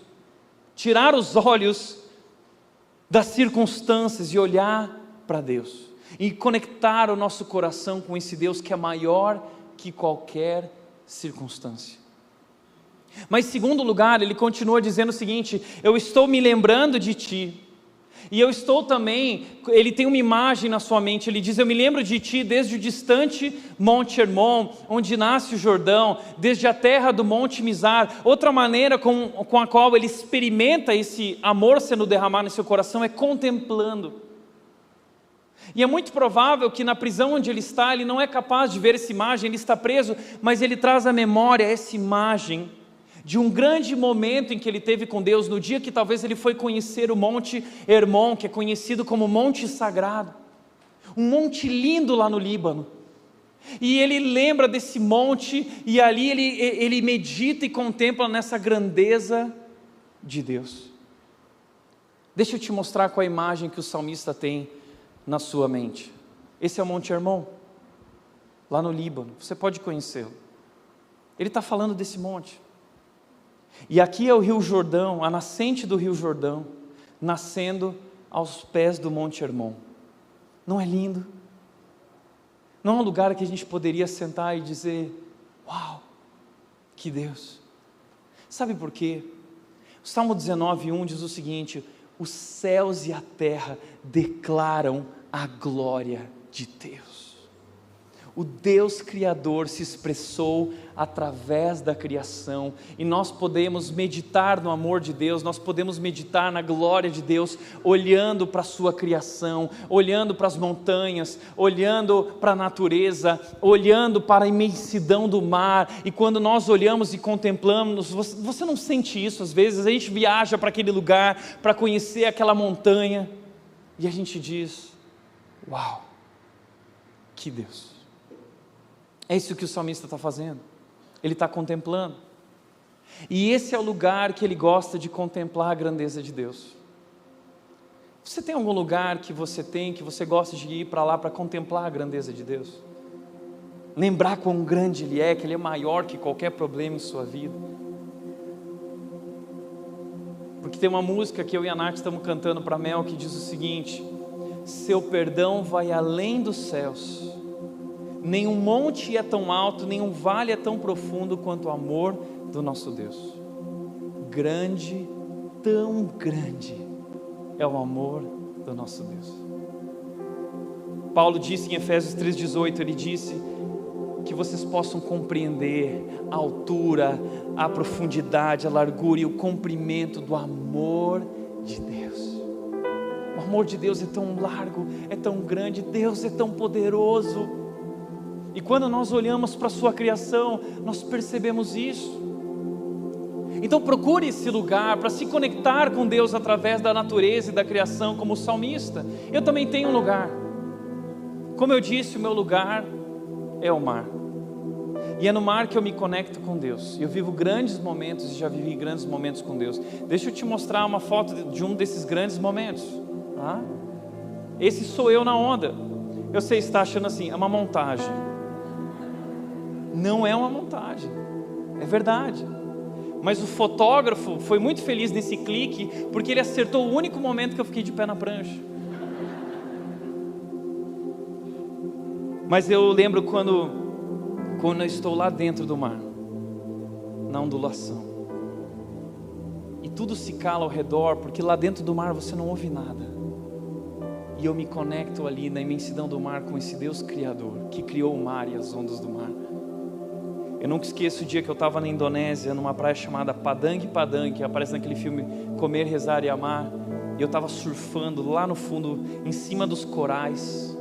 Tirar os olhos das circunstâncias e olhar para Deus, e conectar o nosso coração com esse Deus que é maior que qualquer circunstância. Mas em segundo lugar, ele continua dizendo o seguinte: eu estou me lembrando de Ti, e eu estou também, ele tem uma imagem na sua mente, ele diz: eu me lembro de Ti desde o distante Monte Hermon, onde nasce o Jordão, desde a terra do Monte Mizar. Outra maneira com a qual ele experimenta esse amor sendo derramado no seu coração é contemplando. E é muito provável que na prisão onde ele está, ele não é capaz de ver essa imagem, ele está preso, mas ele traz à memória essa imagem de um grande momento em que ele teve com Deus, no dia que talvez ele foi conhecer o Monte Hermon, que é conhecido como Monte Sagrado, um monte lindo lá no Líbano. E ele lembra desse monte, e ali ele medita e contempla nessa grandeza de Deus. Deixa eu te mostrar qual a imagem que o salmista tem na sua mente. Esse é o Monte Hermon, lá no Líbano. Você pode conhecê-lo. Ele está falando desse monte. E aqui é o Rio Jordão, a nascente do Rio Jordão, nascendo aos pés do Monte Hermon. Não é lindo? Não é um lugar que a gente poderia sentar e dizer: uau, que Deus. Sabe por quê? O Salmo 19:1 diz o seguinte: os céus e a terra declaram a glória de Deus. O Deus Criador se expressou através da criação, e nós podemos meditar no amor de Deus, nós podemos meditar na glória de Deus, olhando para a sua criação, olhando para as montanhas, olhando para a natureza, olhando para a imensidão do mar. E quando nós olhamos e contemplamos, você não sente isso às vezes? A gente viaja para aquele lugar, para conhecer aquela montanha, e a gente diz: uau, que Deus. É isso que o salmista está fazendo. Ele está contemplando. E esse é o lugar que ele gosta de contemplar a grandeza de Deus. Você tem algum lugar que você gosta de ir para lá para contemplar a grandeza de Deus? Lembrar quão grande Ele é, que Ele é maior que qualquer problema em sua vida. Porque tem uma música que eu e a Nath estamos cantando para a Mel que diz o seguinte: seu perdão vai além dos céus. Nenhum monte é tão alto, nenhum vale é tão profundo quanto o amor do nosso Deus. Grande, tão grande é o amor do nosso Deus. Paulo disse em Efésios 3,18, ele disse que vocês possam compreender a altura, a profundidade, a largura e o comprimento do amor de Deus. O amor de Deus é tão largo, é tão grande, Deus é tão poderoso. E quando nós olhamos para a sua criação, nós percebemos isso. Então procure esse lugar para se conectar com Deus através da natureza e da criação, como o salmista. Eu também tenho um lugar. Como eu disse, o meu lugar é o mar. E é no mar que eu me conecto com Deus. Eu vivo grandes momentos e já vivi grandes momentos com Deus. Deixa eu te mostrar uma foto de um desses grandes momentos. Tá? Esse sou eu na onda. Eu sei, você está achando assim, é uma montagem. Não é uma montagem, é verdade. Mas o fotógrafo foi muito feliz nesse clique, porque ele acertou o único momento que eu fiquei de pé na prancha. Mas eu lembro quando eu estou lá dentro do mar, na ondulação, e tudo se cala ao redor, porque lá dentro do mar você não ouve nada, e eu me conecto ali na imensidão do mar com esse Deus Criador, que criou o mar e as ondas do mar. Eu nunca esqueço o dia que eu estava na Indonésia, numa praia chamada Padang Padang, que aparece naquele filme Comer, Rezar e Amar, e eu estava surfando lá no fundo, em cima dos corais,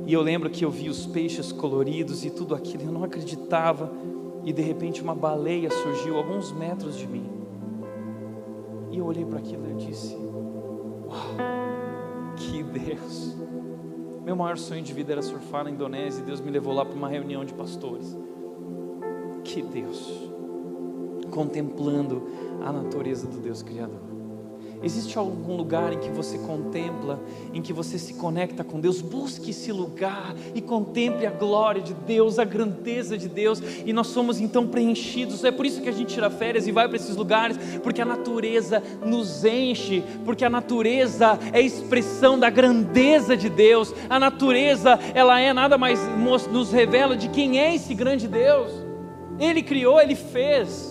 e eu lembro que eu vi os peixes coloridos e tudo aquilo, eu não acreditava, e de repente uma baleia surgiu a alguns metros de mim, e eu olhei para aquilo e eu disse, uau, que Deus! Meu maior sonho de vida era surfar na Indonésia, e Deus me levou lá para uma reunião de pastores. Que Deus! Contemplando a natureza do Deus Criador. Existe algum lugar em que você contempla, em que você se conecta com Deus? Busque esse lugar e contemple a glória de Deus, a grandeza de Deus, e nós somos então preenchidos. É por isso que a gente tira férias e vai para esses lugares, porque a natureza nos enche, porque a natureza é a expressão da grandeza de Deus. A natureza, ela é nada mais, nos revela de quem é esse grande Deus. Ele criou, Ele fez.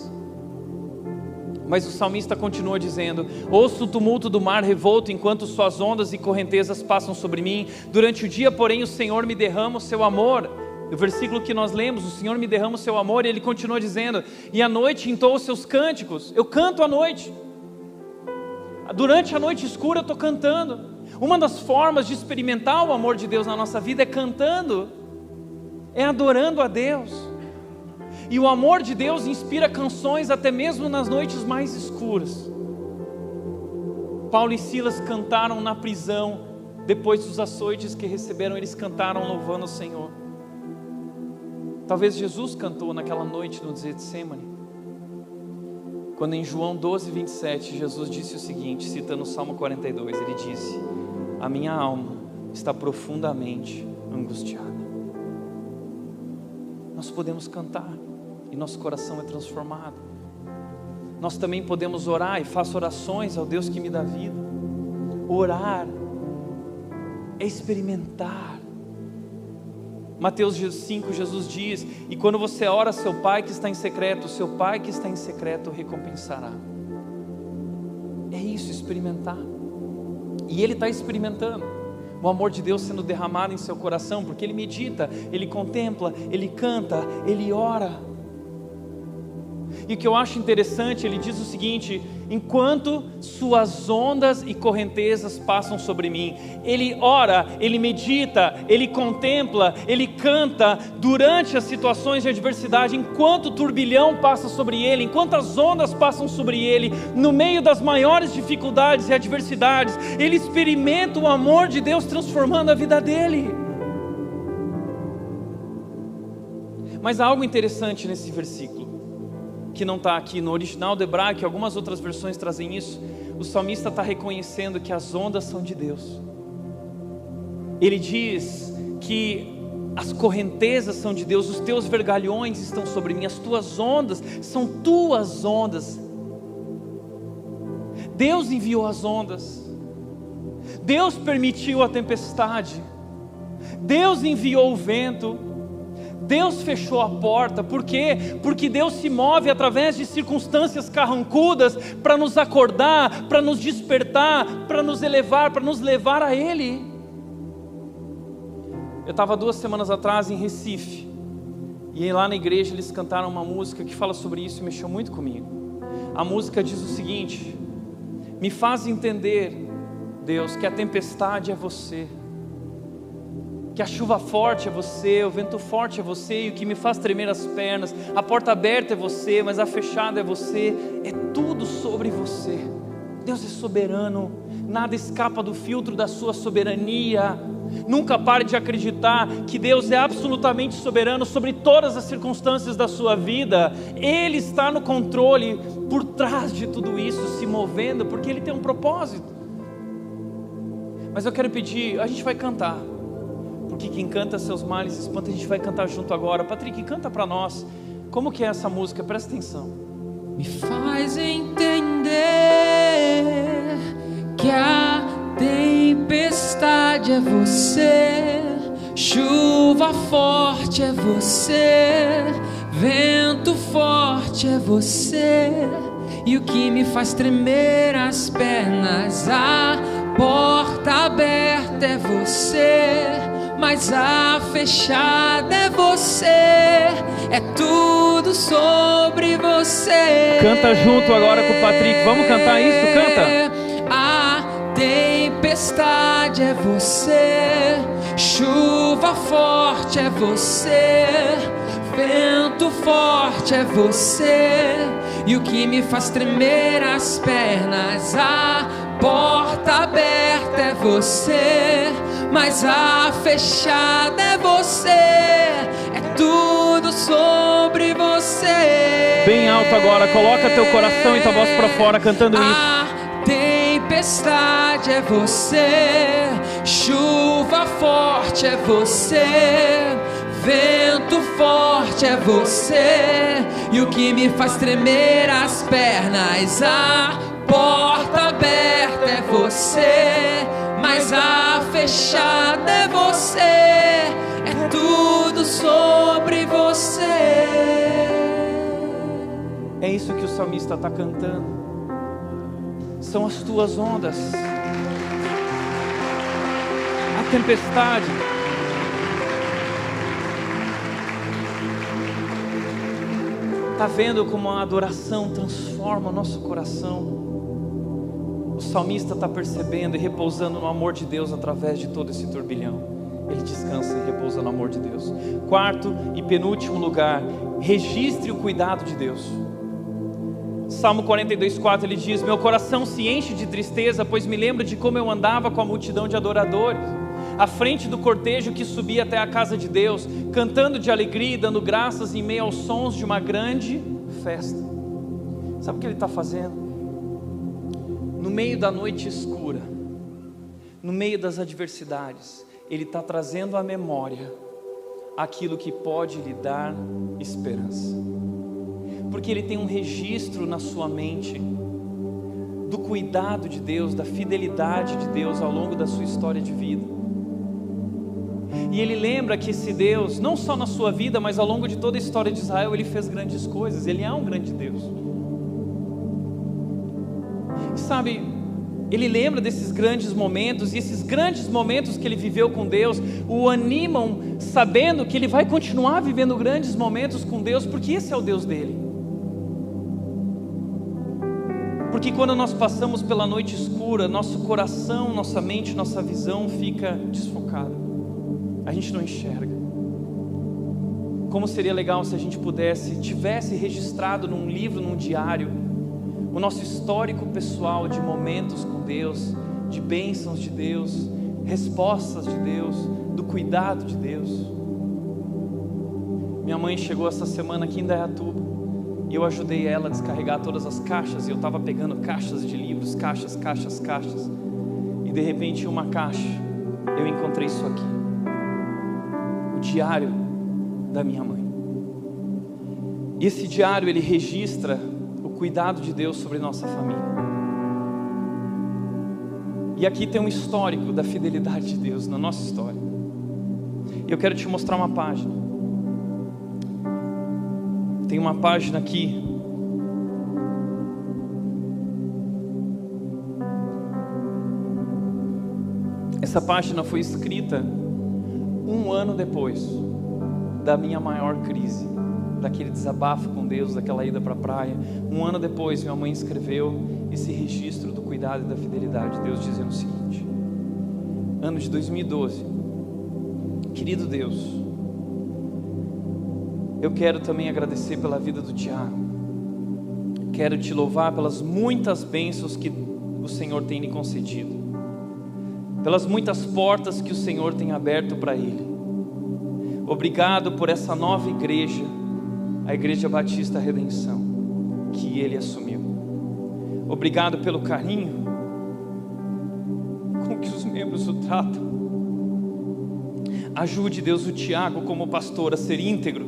Mas o salmista continua dizendo, ouço o tumulto do mar revolto, enquanto suas ondas e correntezas passam sobre mim. Durante o dia, porém, o Senhor me derrama o seu amor. O versículo que nós lemos, o Senhor me derrama o seu amor, e ele continua dizendo, e à noite entoa os seus cânticos. Eu canto à noite. Durante a noite escura eu estou cantando. Uma das formas de experimentar o amor de Deus na nossa vida é cantando, é adorando a Deus. E o amor de Deus inspira canções até mesmo nas noites mais escuras. Paulo e Silas cantaram na prisão, depois dos açoites que receberam, eles cantaram louvando o Senhor. Talvez Jesus cantou naquela noite no Getsemane, quando em João 12, 27, Jesus disse o seguinte, citando o Salmo 42, ele disse, a minha alma está profundamente angustiada. Nós podemos cantar, e nosso coração é transformado. Nós também podemos orar, e faço orações ao Deus que me dá vida. Orar é experimentar. Mateus 5, Jesus diz, e quando você ora a seu Pai que está em secreto, o seu Pai que está em secreto o recompensará. É isso, experimentar. E Ele está experimentando o amor de Deus sendo derramado em seu coração, porque Ele medita, Ele contempla, Ele canta, Ele ora. E o que eu acho interessante, ele diz o seguinte, enquanto suas ondas e correntezas passam sobre mim, ele ora, ele medita, ele contempla, ele canta durante as situações de adversidade, enquanto o turbilhão passa sobre ele, enquanto as ondas passam sobre ele, no meio das maiores dificuldades e adversidades, ele experimenta o amor de Deus transformando a vida dele. Mas há algo interessante nesse versículo, que não está aqui no original do hebraico, algumas outras versões trazem isso. O salmista está reconhecendo que as ondas são de Deus. Ele diz que as correntezas são de Deus, os teus vergalhões estão sobre mim, as tuas ondas são tuas ondas. Deus enviou as ondas, Deus permitiu a tempestade, Deus enviou o vento, Deus fechou a porta. Por quê? Porque Deus se move através de circunstâncias carrancudas para nos acordar, para nos despertar, para nos elevar, para nos levar a Ele. Eu estava 2 semanas atrás em Recife, e lá na igreja eles cantaram uma música que fala sobre isso e mexeu muito comigo. A música diz o seguinte: me faz entender, Deus, que a tempestade é você, que a chuva forte é você, o vento forte é você, e o que me faz tremer as pernas, a porta aberta é você, mas a fechada é você, é tudo sobre você. Deus é soberano, nada escapa do filtro da sua soberania. Nunca pare de acreditar que Deus é absolutamente soberano sobre todas as circunstâncias da sua vida. Ele está no controle, por trás de tudo isso, se movendo, porque Ele tem um propósito. Mas eu quero pedir, a gente vai cantar, porque quem canta seus males espanta. A gente vai cantar junto agora. Patrick, canta para nós. Como que é essa música? Presta atenção. Me faz entender que a tempestade é você, chuva forte é você, vento forte é você, e o que me faz tremer as pernas, a porta aberta é você, mas a fechada é você, é tudo sobre você. Canta junto agora com o Patrick, vamos cantar isso, canta. A tempestade é você, chuva forte é você, vento forte é você, e o que me faz tremer as pernas, a porta aberta é você, mas a fechada é você, é tudo sobre você. Bem alto agora, coloca teu coração e tua voz para fora cantando isso. A tempestade é você, chuva forte é você, vento forte é você, e o que me faz tremer as pernas, a porta aberta é você, mas a fechada é você, é tudo sobre você. É isso que o salmista está cantando. São as tuas ondas, a tempestade. Está vendo como a adoração transforma o nosso coração? O salmista está percebendo e repousando no amor de Deus através de todo esse turbilhão. Ele descansa e repousa no amor de Deus. Quarto e penúltimo lugar, registre o cuidado de Deus. Salmo 42:4 ele diz: meu coração se enche de tristeza, pois me lembro de como eu andava com a multidão de adoradores, à frente do cortejo que subia até a casa de Deus, cantando de alegria e dando graças em meio aos sons de uma grande festa. Sabe o que ele está fazendo? No meio da noite escura, no meio das adversidades, ele está trazendo à memória aquilo que pode lhe dar esperança. Porque ele tem um registro na sua mente do cuidado de Deus, da fidelidade de Deus ao longo da sua história de vida. E ele lembra que esse Deus, não só na sua vida, mas ao longo de toda a história de Israel, ele fez grandes coisas. Ele é um grande Deus. E sabe, ele lembra desses grandes momentos, e esses grandes momentos que ele viveu com Deus o animam, sabendo que ele vai continuar vivendo grandes momentos com Deus, porque esse é o Deus dele. Porque quando nós passamos pela noite escura, nosso coração, nossa mente, nossa visão fica desfocada. A gente não enxerga. Como seria legal se a gente tivesse registrado num livro, num diário, o nosso histórico pessoal de momentos com Deus, de bênçãos de Deus, respostas de Deus, do cuidado de Deus. Minha mãe chegou essa semana aqui em Indaiatuba, e eu ajudei ela a descarregar todas as caixas, e eu estava pegando caixas de livros, caixas, e de repente uma caixa, eu encontrei isso aqui, o diário da minha mãe. E esse diário, ele registra o cuidado de Deus sobre nossa família. E aqui tem um histórico da fidelidade de Deus na nossa história. E eu quero te mostrar uma página. Tem uma página aqui. Essa página foi escrita Um ano depois da minha maior crise, daquele desabafo com Deus, daquela ida para a praia, um ano depois minha mãe escreveu esse registro do cuidado e da fidelidade, Deus dizendo o seguinte: ano de 2012, querido Deus, eu quero também agradecer pela vida do Tiago, quero te louvar pelas muitas bênçãos que o Senhor tem lhe concedido, pelas muitas portas que o Senhor tem aberto para ele. Obrigado por essa nova igreja, a Igreja Batista Redenção, que ele assumiu. Obrigado pelo carinho com que os membros o tratam. Ajude, Deus, o Tiago como pastor a ser íntegro,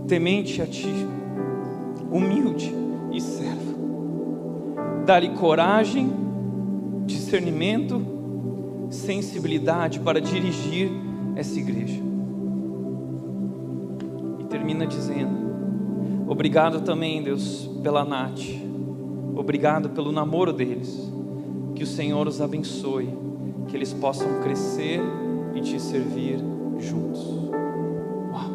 temente a Ti, humilde e servo. Dá-lhe coragem, discernimento, sensibilidade para dirigir essa igreja. E termina dizendo: obrigado também, Deus, pela Nath, obrigado pelo namoro deles, que o Senhor os abençoe, que eles possam crescer e Te servir juntos. Uau.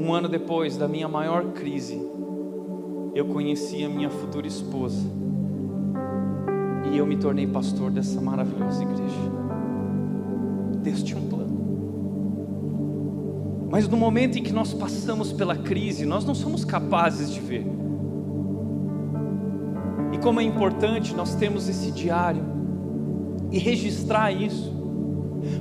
Um ano depois da minha maior crise, eu conheci a minha futura esposa e eu me tornei pastor dessa maravilhosa igreja. Deus tinha um plano. Mas no momento em que nós passamos pela crise, nós não somos capazes de ver. E como é importante nós termos esse diário e registrar isso,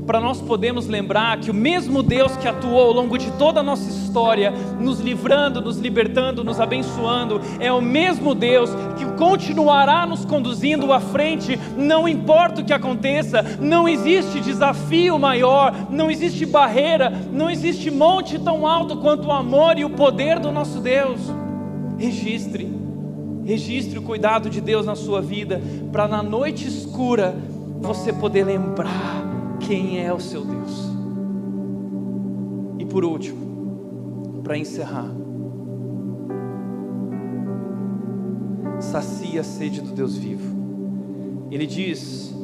para nós podermos lembrar que o mesmo Deus que atuou ao longo de toda a nossa história, nos livrando, nos libertando, nos abençoando, é o mesmo Deus que continuará nos conduzindo à frente, não importa o que aconteça. Não existe desafio maior, não existe barreira, não existe monte tão alto quanto o amor e o poder do nosso Deus. Registre o cuidado de Deus na sua vida, para na noite escura você poder lembrar quem é o seu Deus. E por último, para encerrar, sacia a sede do Deus vivo. Ele diz: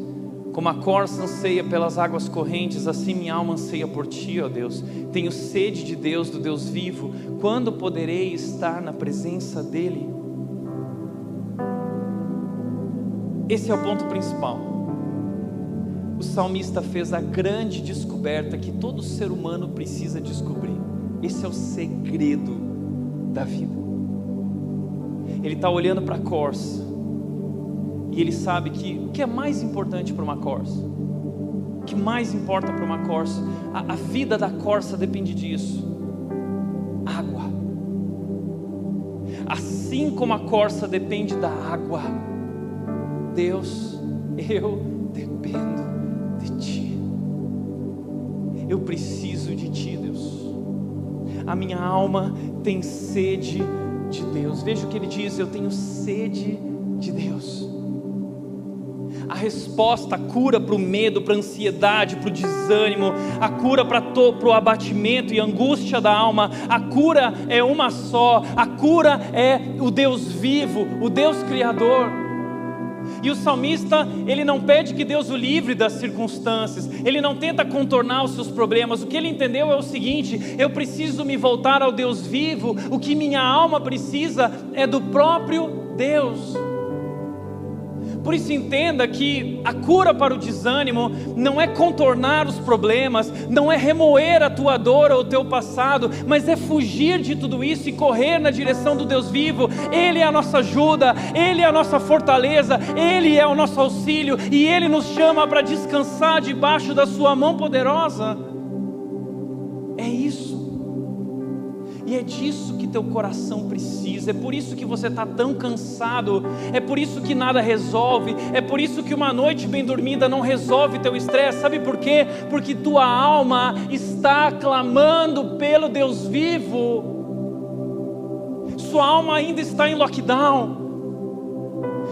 como a corça anseia pelas águas correntes, assim minha alma anseia por Ti, ó Deus. Tenho sede de Deus, do Deus vivo. Quando poderei estar na presença dEle? Esse é o ponto principal. O salmista fez a grande descoberta que todo ser humano precisa descobrir. Esse é o segredo da vida. Ele está olhando para a corça e ele sabe que o que é mais importante para uma corça, o que mais importa para uma corça, a vida da corça depende disso: água. Assim como a corça depende da água, Deus, eu dependo de Ti. Eu preciso de Ti, Deus. A minha alma tem sede de Deus. Veja o que ele diz: eu tenho sede de Deus. A resposta, a cura para o medo, para a ansiedade, para o desânimo, a cura para o abatimento e angústia da alma, a cura é uma só. A cura é o Deus vivo, o Deus Criador. E o salmista, ele não pede que Deus o livre das circunstâncias, ele não tenta contornar os seus problemas. O que ele entendeu é o seguinte: eu preciso me voltar ao Deus vivo. O que minha alma precisa é do próprio Deus. Por isso entenda que a cura para o desânimo não é contornar os problemas, não é remoer a tua dor ou o teu passado, mas é fugir de tudo isso e correr na direção do Deus vivo. Ele é a nossa ajuda, Ele é a nossa fortaleza, Ele é o nosso auxílio, e Ele nos chama para descansar debaixo da sua mão poderosa. É isso. E é disso que teu coração precisa. É por isso que você está tão cansado. É por isso que nada resolve. É por isso que uma noite bem dormida não resolve teu estresse. Sabe por quê? Porque tua alma está clamando pelo Deus vivo. Sua alma ainda está em lockdown.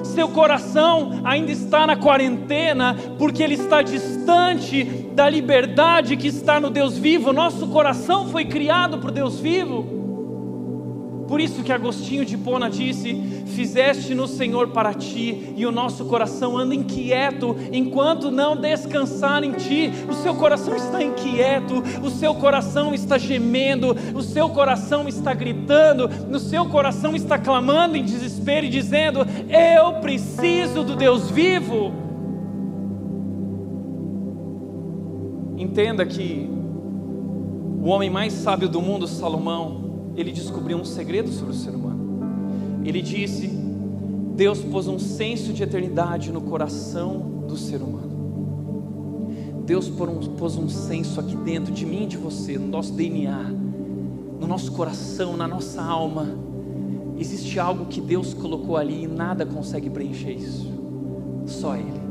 Seu coração ainda está na quarentena, porque ele está distante da liberdade que está no Deus vivo. Nosso coração foi criado por Deus vivo. Por isso que Agostinho de Hipona disse: fizeste-nos, Senhor, para ti, e o nosso coração anda inquieto, enquanto não descansar em ti. O seu coração está inquieto, o seu coração está gemendo, o seu coração está gritando, o seu coração está clamando em desespero e dizendo: eu preciso do Deus vivo. Entenda que o homem mais sábio do mundo, Salomão, ele descobriu um segredo sobre o ser humano. Ele disse: Deus pôs um senso de eternidade no coração do ser humano. Deus pôs um senso aqui dentro de mim e de você, no nosso DNA, no nosso coração, na nossa alma. Existe algo que Deus colocou ali e nada consegue preencher isso, só Ele.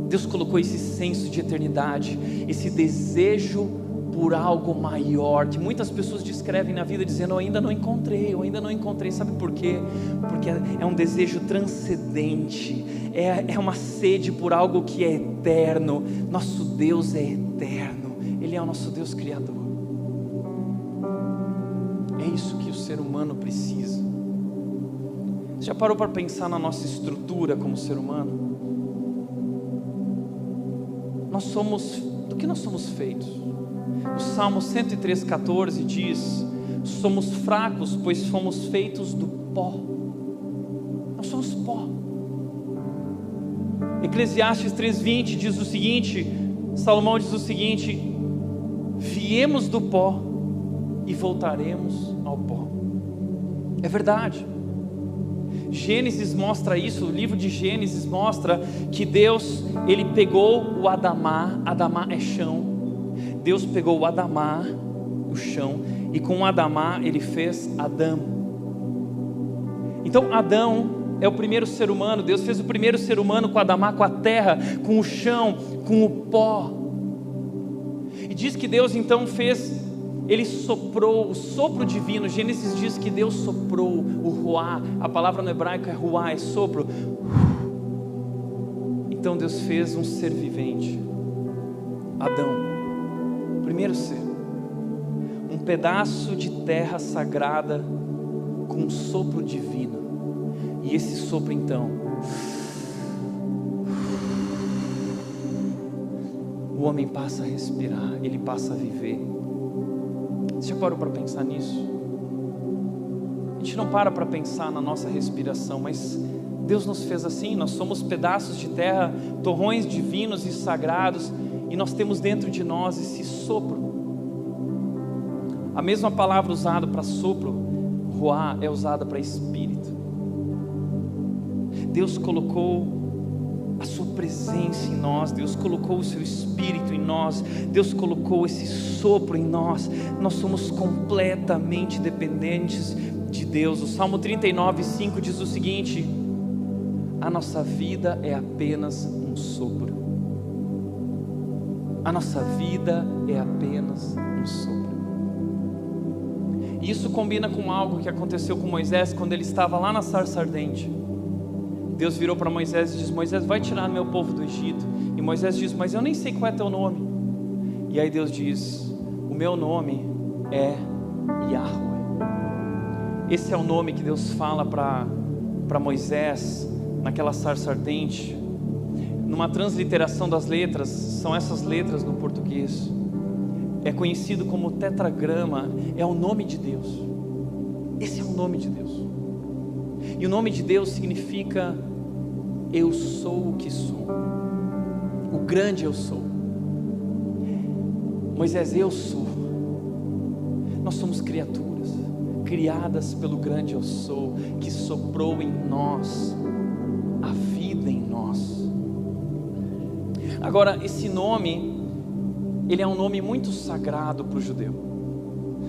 Deus colocou esse senso de eternidade, esse desejo por algo maior, que muitas pessoas descrevem na vida dizendo: eu ainda não encontrei. Sabe por quê? Porque é um desejo transcendente, é uma sede por algo que é eterno. Nosso Deus é eterno, Ele é o nosso Deus Criador. É isso que o ser humano precisa. Você já parou para pensar na nossa estrutura como ser humano? Do que nós somos feitos? O Salmo 103:14 diz: somos fracos, pois fomos feitos do pó. Nós somos pó. Eclesiastes 3:20 diz o seguinte, Salomão diz o seguinte: viemos do pó e voltaremos ao pó. É verdade. Gênesis mostra isso, o livro de Gênesis mostra que Deus, Ele pegou o Adamá é chão. Deus pegou o Adamá, o chão, e com o Adamá Ele fez Adão. Então Adão é o primeiro ser humano. Deus fez o primeiro ser humano com o Adamá, com a terra, com o chão, com o pó. E diz que Deus então Ele soprou o sopro divino. Gênesis diz que Deus soprou o ruá. A palavra no hebraico é ruá, é sopro. Então Deus fez um ser vivente, Adão, primeiro ser, um pedaço de terra sagrada com um sopro divino. E esse sopro então, o homem passa a respirar, ele passa a viver. Você já parou para pensar nisso? A gente não para pensar na nossa respiração, mas Deus nos fez assim. Nós somos pedaços de terra, torrões divinos e sagrados, e nós temos dentro de nós esse sopro. A mesma palavra usada para sopro, ruá, é usada para espírito. Deus colocou a sua presença em nós, Deus colocou o seu Espírito em nós, Deus colocou esse sopro em nós. Nós somos completamente dependentes de Deus. O Salmo 39:5 diz o seguinte: a nossa vida é apenas um sopro. A nossa vida é apenas um sopro. E isso combina com algo que aconteceu com Moisés quando ele estava lá na sarça ardente. Deus virou para Moisés e diz: Moisés, vai tirar meu povo do Egito. E Moisés diz: mas eu nem sei qual é teu nome. E aí Deus diz: o meu nome é Yahweh. Esse é o nome que Deus fala para Moisés naquela sarça ardente. Numa transliteração das letras, são essas letras no português, é conhecido como tetragrama, é o nome de Deus. Esse é o nome de Deus. E o nome de Deus significa: eu sou o que sou, o grande eu sou. Moisés, eu sou. Nós somos criaturas criadas pelo grande eu sou, que soprou em nós a vida em nós. Agora, esse nome, ele é um nome muito sagrado para o judeu.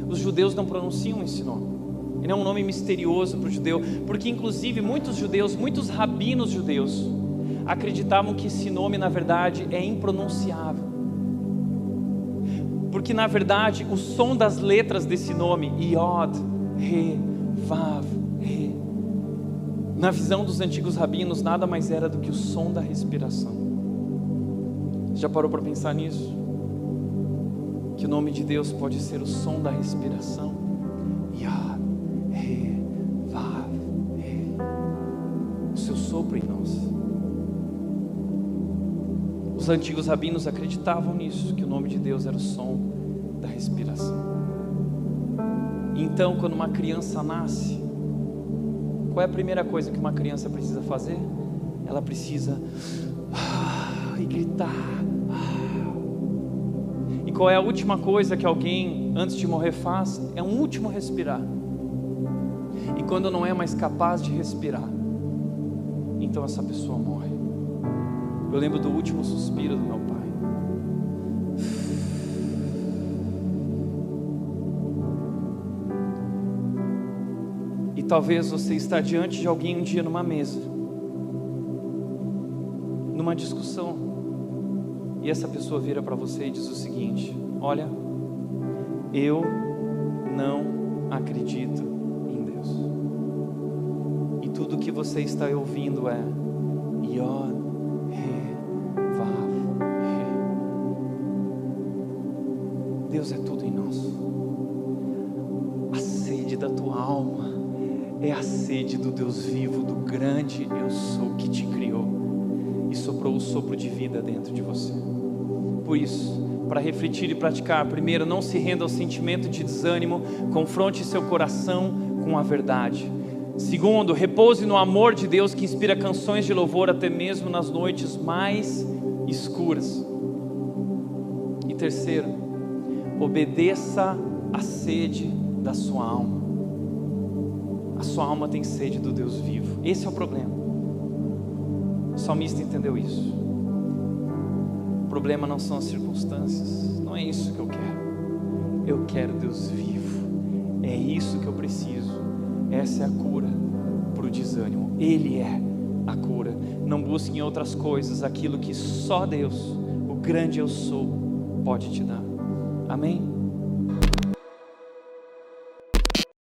Os judeus não pronunciam esse nome. Ele é um nome misterioso para o judeu, porque inclusive muitos judeus, muitos rabinos judeus, acreditavam que esse nome na verdade é impronunciável. Porque na verdade o som das letras desse nome, Yod, Re, Vav, Re, na visão dos antigos rabinos nada mais era do que o som da respiração. Já parou para pensar nisso? Que o nome de Deus pode ser o som da respiração. sopro em nós. Os antigos rabinos acreditavam nisso, que o nome de Deus era o som da respiração. Então, quando uma criança nasce, qual é a primeira coisa que uma criança precisa fazer? Ela precisa e gritar. E qual é a última coisa que alguém antes de morrer faz? É um último respirar. E quando não é mais capaz de respirar, então essa pessoa morre. Eu lembro do último suspiro do meu pai. E talvez você está diante de alguém um dia numa mesa, numa discussão, e essa pessoa vira para você e diz o seguinte: olha, eu não acredito em Deus. E tudo que você está ouvindo é Yod, He, Vav, He. Deus é tudo em nós. A sede da tua alma é a sede do Deus vivo, do grande eu sou que te criou e soprou o sopro de vida dentro de você. Por isso, para refletir e praticar, primeiro, não se renda ao sentimento de desânimo, confronte seu coração com a verdade. Segundo, repouse no amor de Deus que inspira canções de louvor até mesmo nas noites mais escuras. E terceiro, obedeça à sede da sua alma. A sua alma tem sede do Deus vivo. Esse é o problema. O salmista entendeu isso. O problema não são as circunstâncias. Não é isso que eu quero. Eu quero Deus vivo. É isso que eu preciso. Essa é a cura para o desânimo. Ele é a cura. Não busque em outras coisas aquilo que só Deus, o grande eu sou, pode te dar. Amém?